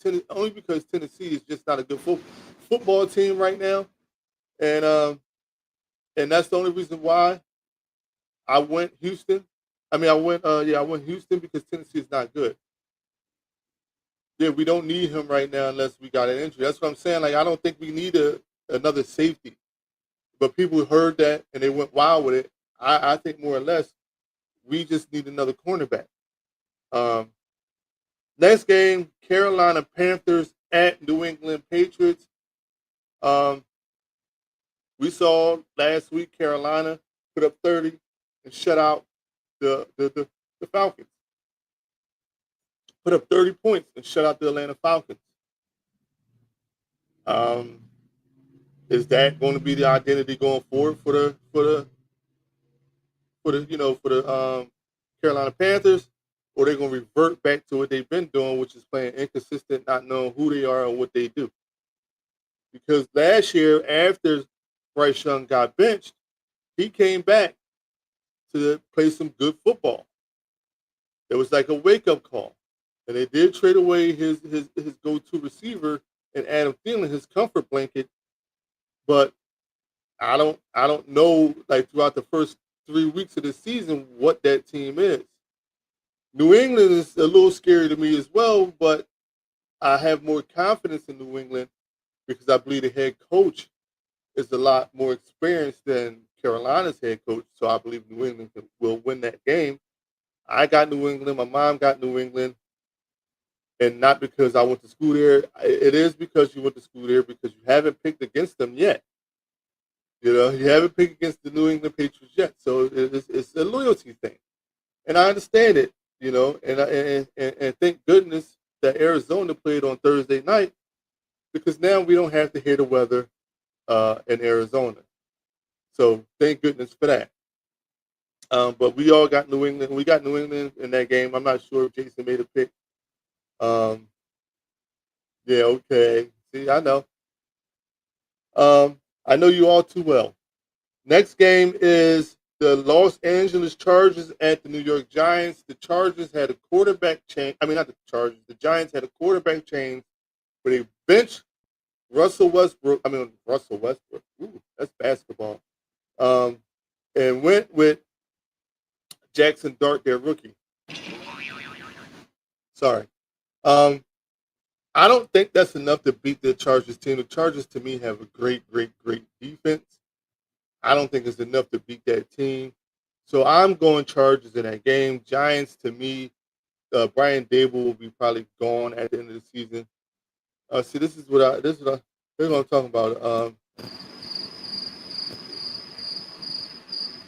because Tennessee is just not a good football team right now, and that's the only reason why I went Houston. I mean, I went Houston because Tennessee is not good. Yeah, we don't need him right now unless we got an injury. That's what I'm saying. Like, I don't think we need another safety. But people heard that and they went wild with it. I think more or less we just need another cornerback. Next game, Carolina Panthers at New England Patriots. We saw last week Carolina put up 30 and shut out the Falcons. Put up 30 points and shut out the Atlanta Falcons. Is that going to be the identity going forward for the Carolina Panthers, or are they going to revert back to what they've been doing, which is playing inconsistent, not knowing who they are or what they do? Because last year, after Bryce Young got benched, he came back to play some good football. It was like a wake-up call. And they did trade away his go-to receiver and Adam Thielen, his comfort blanket. But I don't know, like, throughout the first 3 weeks of the season what that team is. New England is a little scary to me as well, but I have more confidence in New England because I believe the head coach is a lot more experienced than Carolina's head coach. So I believe New England will win that game. I got New England. My mom got New England. And not because I went to school there. It is because you went to school there because you haven't picked against them yet. You haven't picked against the New England Patriots yet. So it's a loyalty thing. And I understand it, and thank goodness that Arizona played on Thursday night because now we don't have to hear the weather in Arizona. So thank goodness for that. But we all got New England. We got New England in that game. I'm not sure if Jason made a pick. Yeah, okay. See, I know. I know you all too well. Next game is the Los Angeles Chargers at the New York Giants. The Chargers had a quarterback change. I mean, not the Chargers. The Giants had a quarterback change where they benched Russell Westbrook. I mean, Russell Westbrook. Ooh, that's basketball. Um, and went with Jackson Dart, their rookie. Sorry. Um, I don't think that's enough to beat the Chargers team. The Chargers, to me, have a great, great, great defense. I don't think it's enough to beat that team. So I'm going Chargers in that game. Giants, to me, Brian Dable will be probably gone at the end of the season. See, this is what I'm talking about.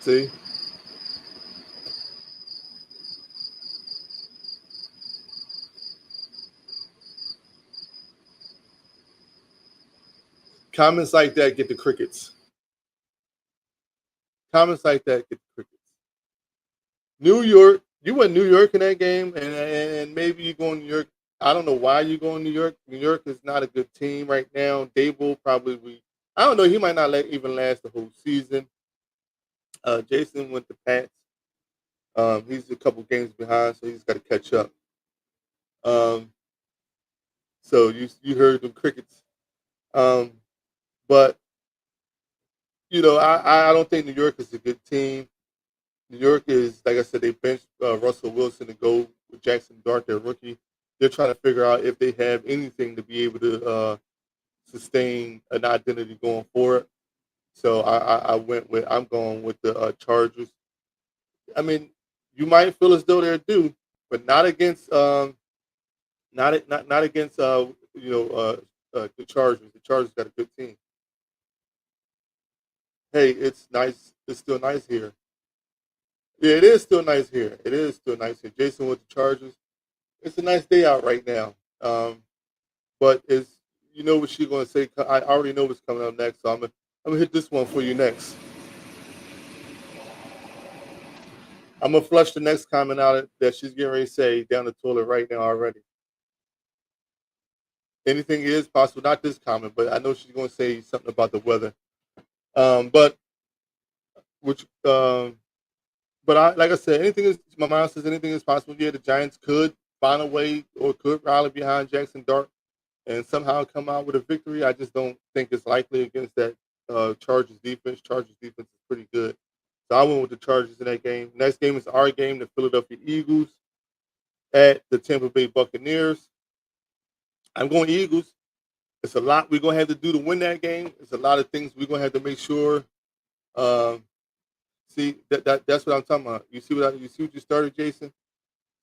See, comments like that get the crickets. Comments like that get the crickets. New York, you went New York in that game, and maybe you go in New York. I don't know why you go in New York. New York is not a good team right now. Dable probably, I don't know. He might not even last the whole season. Jason went to Pats. He's a couple games behind, so he's got to catch up. Um, so you heard the crickets. But I don't think New York is a good team. New York is, like I said, they benched Russell Wilson to go with Jackson Dart, their rookie. They're trying to figure out if they have anything to be able to sustain an identity going forward. So I'm going with the Chargers. I mean, you might feel as though they're due, but not against not against the Chargers. The Chargers got a good team. Hey, it's nice. It's still nice here. Yeah, it is still nice here. It is still nice here. Jason with the Chargers. It's a nice day out right now. But it's what she's gonna say. I already know what's coming up next, so I'm gonna hit this one for you next. I'm gonna flush the next comment out that she's getting ready to say down the toilet right now already. Anything is possible. Not this comment, but I know she's gonna say something about the weather. But which But like I said, anything is. My mind says anything is possible. Yeah, the Giants could find a way or could rally behind Jackson Dart and somehow come out with a victory. I just don't think it's likely against that Chargers defense. Chargers defense is pretty good. So I went with the Chargers in that game. Next game is our game, the Philadelphia Eagles at the Tampa Bay Buccaneers. I'm going Eagles. It's a lot we're gonna have to do to win that game. It's a lot of things we're gonna have to make sure. Um, See that's what I'm talking about. You see what you started, Jason?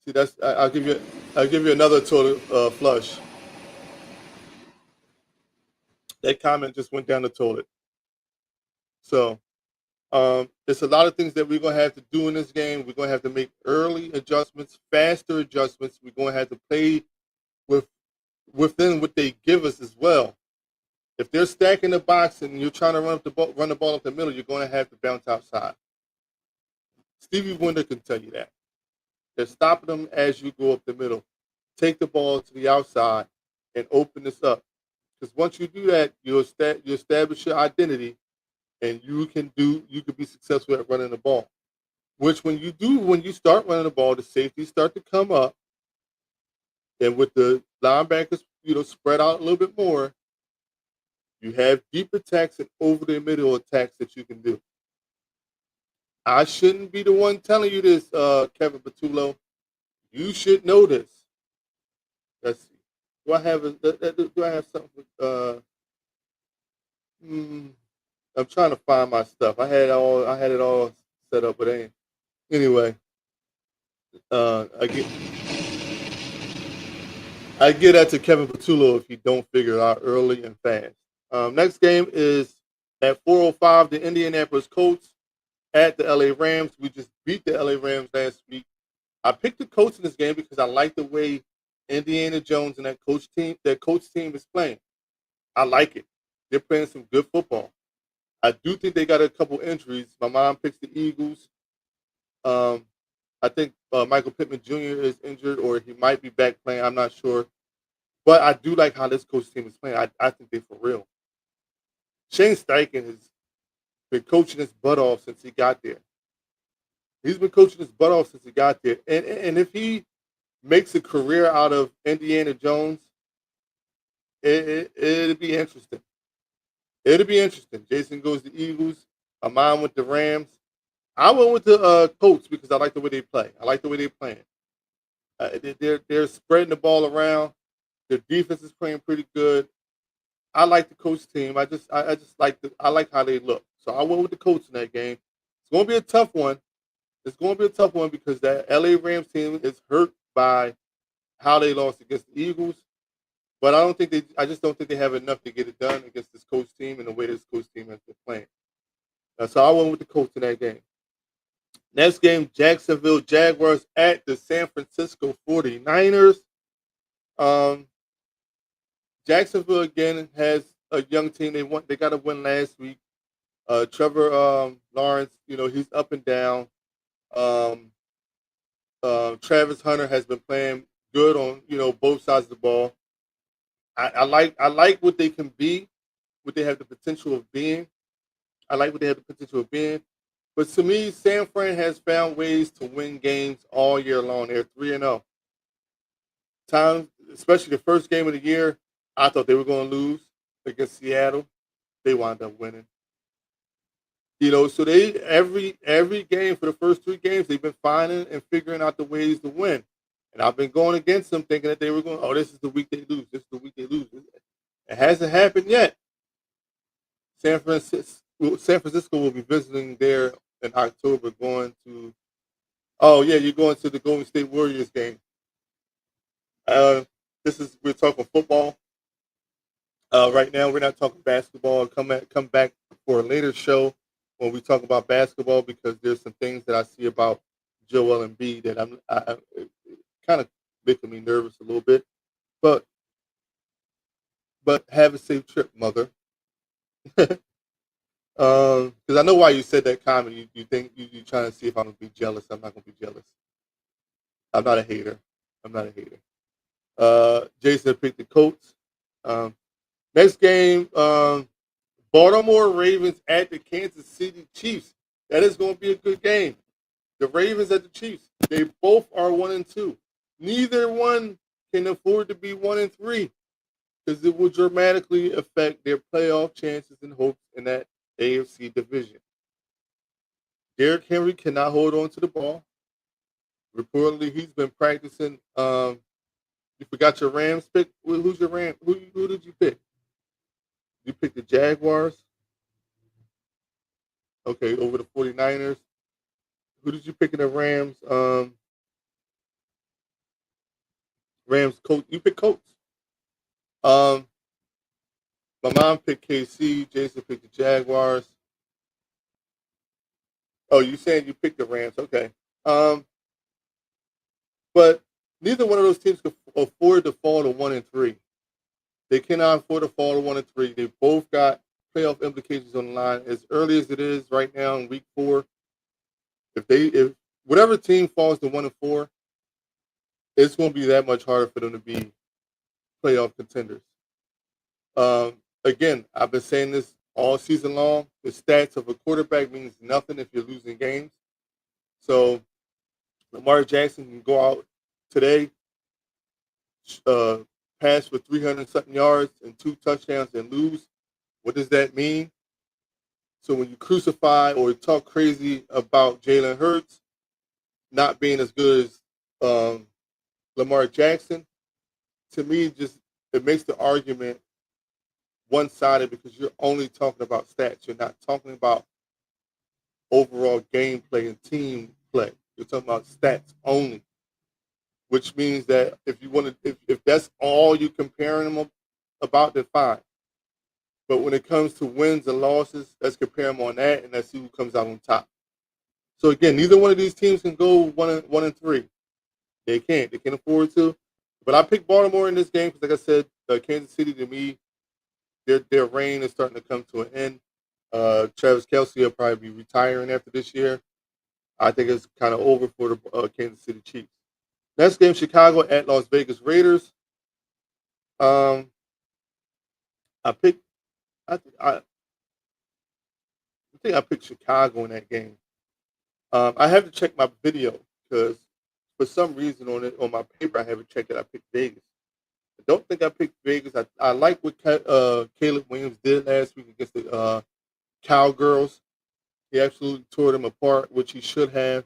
See I'll give you another total flush. That comment just went down the toilet. So it's a lot of things that we're gonna have to do in this game. We're gonna have to make early adjustments, faster adjustments. We're gonna have to play with within what they give us as well. If they're stacking the box and you're trying to run the ball up the middle, you're going to have to bounce outside. Stevie Wonder can tell you that. They're stopping them as you go up the middle. Take the ball to the outside and open this up. Because once you do that, you establish your identity, and you can be successful at running the ball. Which when you start running the ball, the safeties start to come up, and with the linebackers, spread out a little bit more, you have deep attacks and over the middle attacks that you can do. I shouldn't be the one telling you this, Kevin Patullo. You should know this. Let's see. Do I have something? I'm trying to find my stuff. I had it all set up, but anyway. I get that to Kevin Patullo if you don't figure it out early and fast. Next game is at 4:05. The Indianapolis Colts at the LA Rams. We just beat the LA Rams last week. I picked the Colts in this game because I like the way Indiana Jones and that coach team is playing. I like it. They're playing some good football. I do think they got a couple injuries. My mom picks the Eagles. I think Michael Pittman Jr. is injured, or he might be back playing. I'm not sure. But I do like how this coach team is playing. I think they're for real. Shane Steichen has been coaching his butt off since he got there. He's been coaching his butt off since he got there. And if he makes a career out of Indiana Jones, it'll be interesting. It'll be interesting. Jason goes to Eagles. Amon with the Rams. I went with the Colts because I like the way they play. I like the way they're playing. They're spreading the ball around. Their defense is playing pretty good. I like the Colts team. I like how they look. So I went with the Colts in that game. It's going to be a tough one. It's going to be a tough one because that LA Rams team is hurt by how they lost against the Eagles. But I just don't think they have enough to get it done against this Colts team and the way this Colts team has been playing. So I went with the Colts in that game. Next game, Jacksonville Jaguars at the San Francisco 49ers. Jacksonville again has a young team. They got a win last week. Trevor Lawrence, he's up and down. Travis Hunter has been playing good on both sides of the ball. I like what they can be, what they have the potential of being. I like what they have the potential of being. But to me, San Fran has found ways to win games all year long. They're 3-0. Times, especially the first game of the year, I thought they were going to lose against Seattle. They wound up winning. So they every game for the first 3 games, they've been finding and figuring out the ways to win. And I've been going against them thinking that they were going, this is the week they lose. This is the week they lose. It hasn't happened yet. San Francisco will be visiting there in October going to, you're going to the Golden State Warriors game. We're talking football. Right now, we're not talking basketball. Come back for a later show when we talk about basketball because there's some things that I see about Joel Embiid that I kind of making me nervous a little bit. But have a safe trip, mother. Because I know why you said that comment. You think you're trying to see if I'm gonna be jealous. I'm not gonna be jealous. I'm not a hater. Jason picked the Colts. Next game, Baltimore Ravens at the Kansas City Chiefs. That is going to be a good game. The Ravens at the Chiefs. They both are 1-2. Neither one can afford to be 1-3 because it will dramatically affect their playoff chances and hopes in that AFC division. Derrick Henry cannot hold on to the ball. Reportedly, he's been practicing. You forgot your Rams pick. Who's your Ram? Who did you pick? You picked the Jaguars. Okay, over the 49ers. Who did you pick in the Rams? Rams Colts. You picked Colts. My mom picked KC. Jason picked the Jaguars. Oh, you saying you picked the Rams? Okay. But neither one of those teams can afford to fall to 1-3. They cannot afford to fall to 1-3. They both got playoff implications on the line. As early as it is right now in week 4, if whatever team falls to 1-4, it's going to be that much harder for them to be playoff contenders. Again, I've been saying this all season long. The stats of a quarterback means nothing if you're losing games. So Lamar Jackson can go out today, pass for 300-something yards and 2 touchdowns and lose. What does that mean? So when you crucify or talk crazy about Jalen Hurts not being as good as Lamar Jackson, to me, it makes the argument one-sided because you're only talking about stats. You're not talking about overall gameplay and team play. You're talking about stats only, which means that if that's all you're comparing them about, then fine. But when it comes to wins and losses, let's compare them on that, and let's see who comes out on top. So again, neither one of these teams can go 1-3. They can't. They can't afford to. But I picked Baltimore in this game because, like I said, Kansas City, to me, their reign is starting to come to an end. Travis Kelce will probably be retiring after this year. I think it's kind of over for the Kansas City Chiefs. Next game, Chicago at Las Vegas Raiders. I think I picked Chicago in that game. I have to check my video because for some reason on my paper I haven't checked it. I picked Vegas. I don't think I picked Vegas. I like what Caleb Williams did last week against the Cowgirls. He absolutely tore them apart, which he should have.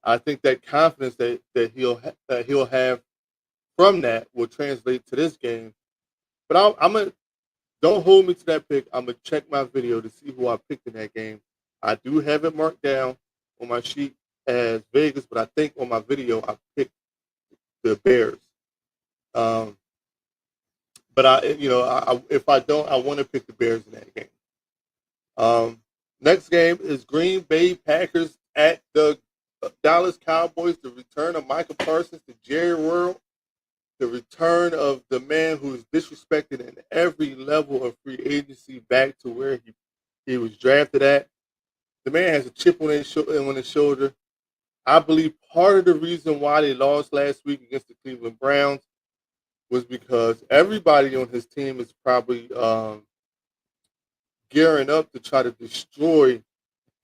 I think that confidence that he'll have from that will translate to this game. But I'm gonna don't hold me to that pick. I'm gonna check my video to see who I picked in that game. I do have it marked down on my sheet as Vegas, but I think on my video I picked the Bears. Um, but if I don't, I want to pick the Bears in that game. Next game is Green Bay Packers at the Dallas Cowboys. The return of Michael Parsons to Jerry World. The return of the man who is disrespected in every level of free agency back to where he was drafted at. The man has a chip on his shoulder. I believe part of the reason why they lost last week against the Cleveland Browns was because everybody on his team is probably gearing up to try to destroy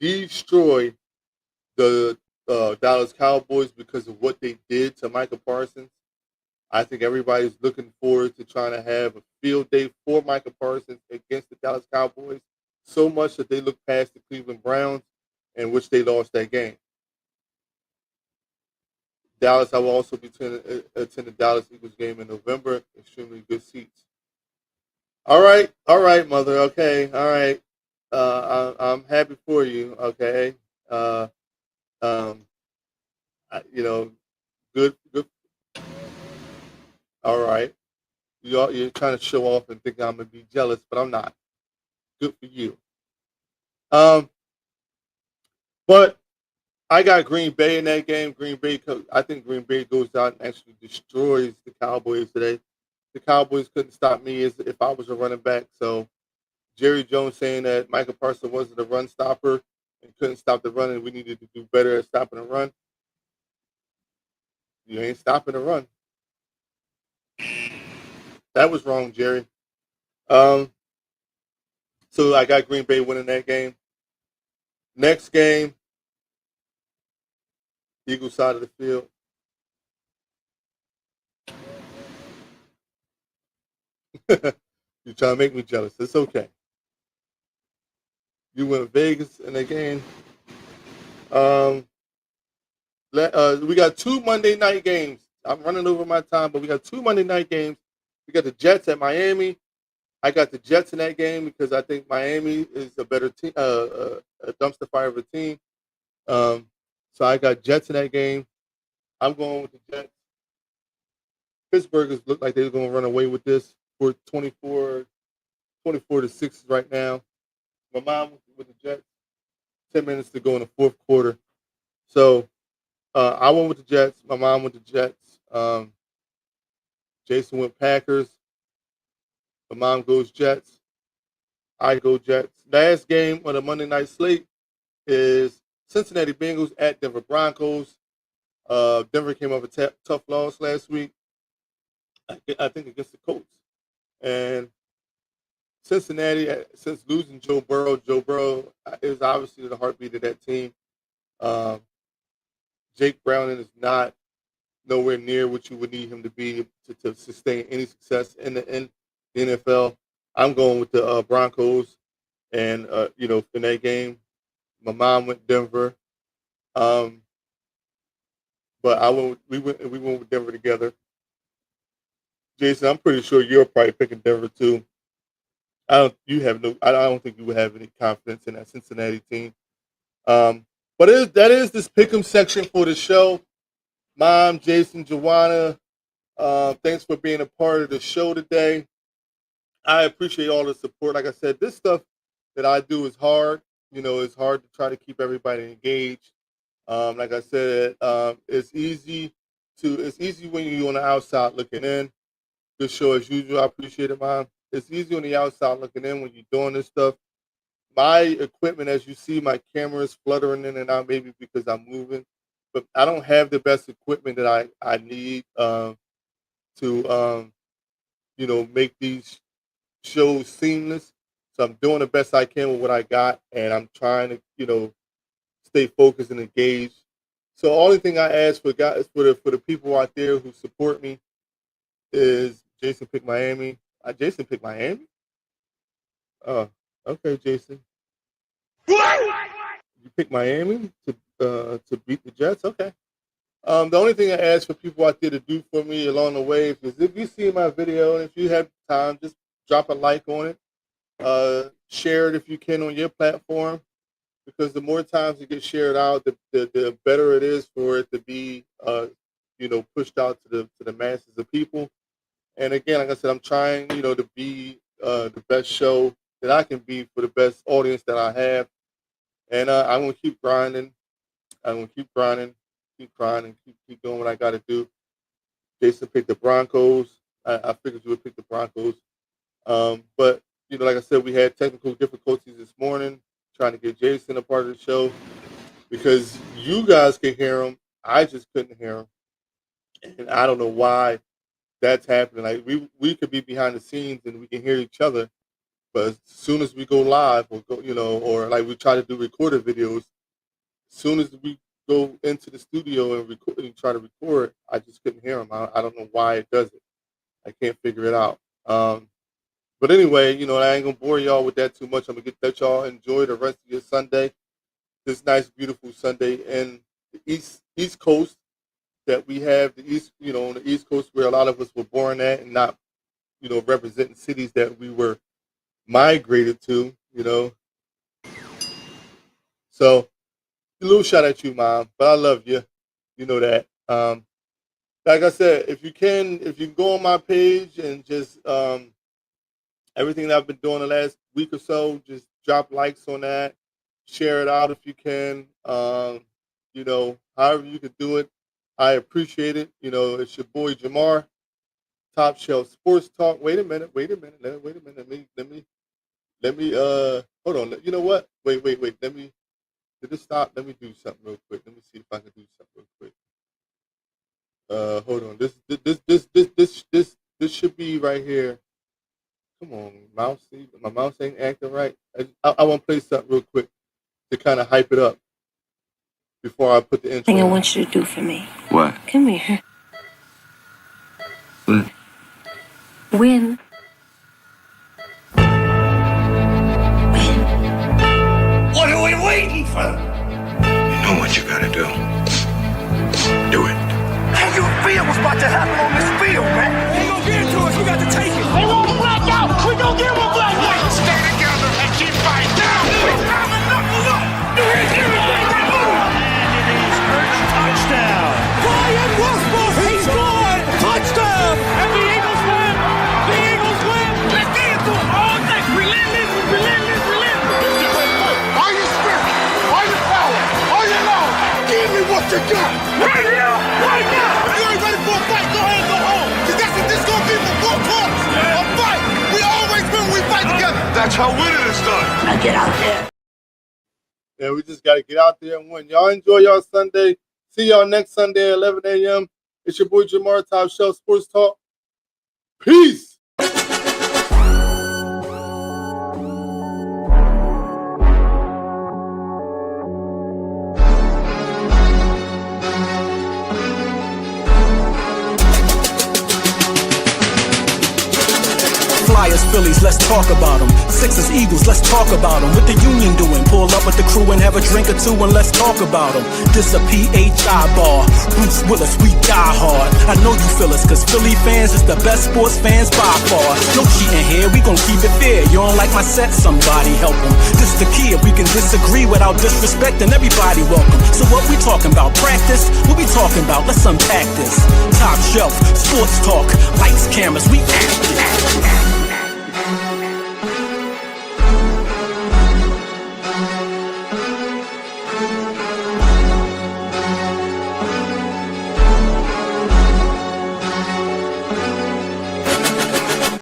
the Dallas Cowboys because of what they did to Michael Parsons. I think everybody's looking forward to trying to have a field day for Michael Parsons against the Dallas Cowboys, so much that they look past the Cleveland Browns, in which they lost that game. Dallas, I will also be attending the Dallas Eagles game in November. Extremely good seats. All right, mother. Okay, all right. I'm happy for you. Okay. Good. All right. You're trying to show off and think I'm gonna be jealous, but I'm not. Good for you. But I got Green Bay in that game. I think Green Bay goes out and actually destroys the Cowboys today. The Cowboys couldn't stop me as if I was a running back. So Jerry Jones saying that Michael Parsons wasn't a run stopper and couldn't stop the run, and we needed to do better at stopping the run. You ain't stopping the run. That was wrong, Jerry. So I got Green Bay winning that game. Next game, Eagles side of the field. You're trying to make me jealous. It's okay. You went Vegas in that game. We got 2 Monday night games. I'm running over my time, but we got 2 Monday night games. We got the Jets at Miami. I got the Jets in that game because I think Miami is a better team, a dumpster fire of a team. So I got Jets in that game. I'm going with the Jets. Pittsburgh look like they're going to run away with this for 24 to 6 right now. My mom with the Jets. 10 minutes to go in the fourth quarter. So I went with the Jets. My mom went the Jets. Jason went Packers. My mom goes Jets. I go Jets. Last game on the Monday night slate is Cincinnati Bengals at Denver Broncos. Denver came off a tough loss last week, I think against the Colts. And Cincinnati, since losing Joe Burrow is obviously the heartbeat of that team. Jake Browning is not nowhere near what you would need him to be to sustain any success in the NFL. I'm going with the Broncos, and in that game, my mom went Denver, but we went with Denver together. Jason, I'm pretty sure you're probably picking Denver too. I don't think you would have any confidence in that Cincinnati team. But that is this pick'em section for the show. Mom, Jason, Joanna, thanks for being a part of the show today. I appreciate all the support. Like I said, this stuff that I do is hard. It's hard to try to keep everybody engaged. Like I said, it's easy when you're on the outside looking in. Good show as usual. I appreciate it, Mom. It's easy on the outside looking in when you're doing this stuff. My equipment, as you see, my camera is fluttering in and out, maybe because I'm moving. But I don't have the best equipment that I need to make these shows seamless. So I'm doing the best I can with what I got, and I'm trying to stay focused and engaged. So only thing I ask for guys, for the people out there who support me, is Jason pick Miami. Jason pick Miami? Oh, okay, Jason. You pick Miami to beat the Jets? Okay. The only thing I ask for people out there to do for me along the way is if you see my video and if you have time, just drop a like on it. Share it if you can on your platform, because the more times it gets shared out, the better it is for it to be pushed out to the masses of people. And again, like I said, I'm trying to be the best show that I can be for the best audience that I have. And I'm gonna keep grinding. I'm gonna keep grinding, keep grinding, keep doing what I got to do. Jason picked the Broncos. I figured you would pick the Broncos. But like I said, we had technical difficulties this morning trying to get Jason a part of the show because you guys could hear him. I just couldn't hear him, and I don't know why that's happening. Like we could be behind the scenes and we can hear each other, but as soon as we go live or or like we try to do recorded videos, as soon as we go into the studio and record and try to record, I just couldn't hear him. I don't know why it does it. I can't figure it out. But anyway, I ain't gonna bore y'all with that too much. I'm gonna let y'all enjoy the rest of your Sunday, this nice, beautiful Sunday in the East Coast that we have. The East, on the East Coast where a lot of us were born at, and not, representing cities that we were migrated to. So, a little shout at you, Mom, but I love you. You know that. Like I said, if you can go on my page and just everything that I've been doing the last week or so, just drop likes on that, share it out if you can. However you can do it, I appreciate it. It's your boy Jamar, Top Shelf Sports Talk. Wait a minute. Let me hold on. You know what? Wait. Did it stop? Let me do something real quick. Let me see if I can do something real quick. Hold on. This should be right here. Come on, mouse. My mouse ain't acting right. I want to play something real quick to kind of hype it up before I put the intro. Thing I want you to do for me. What? Come here. What? Win. What are we waiting for? You know what you gotta do. Do it. How you feel what's about to happen on this field, man? They gonna get it to us. We got to take it. They want to black out. We gonna get one black out. Stay together and keep fighting. Down. It's time to knuckle up. You hear everything they move. And it is Hurts touchdown. Brian Westbrook, he's gone. Touchdown. And the Eagles win. The Eagles win. Let's get into it all day. Relentless. All your spirit, all your power, all your love. Give me what you got. Right here, right now. You ain't ready for a fight, go ahead and go home. Because that's what this gonna be for 4 quarters. A fight. We always win when we fight together. That's how winning is done. Now get out there. Yeah, we just got to get out there and win. Y'all enjoy y'all Sunday. See y'all next Sunday at 11 a.m. It's your boy Jamar, Top Shelf Sports Talk. Peace. Flyers, Phillies, let's talk about them. Sixers, Eagles, let's talk about them. What the Union doing? Pull up with the crew and have a drink or two and let's talk about them. This a PHI bar. Bruce Willis, we die hard. I know you feel us, cause Philly fans is the best sports fans by far. No cheating here, we gon' keep it fair. You don't like my set? Somebody help them. This the key, if we can disagree without disrespecting, everybody welcome. So what we talking about? Practice? What we talking about? Let's unpack this. Top Shelf Sports Talk. Lights, cameras, we active.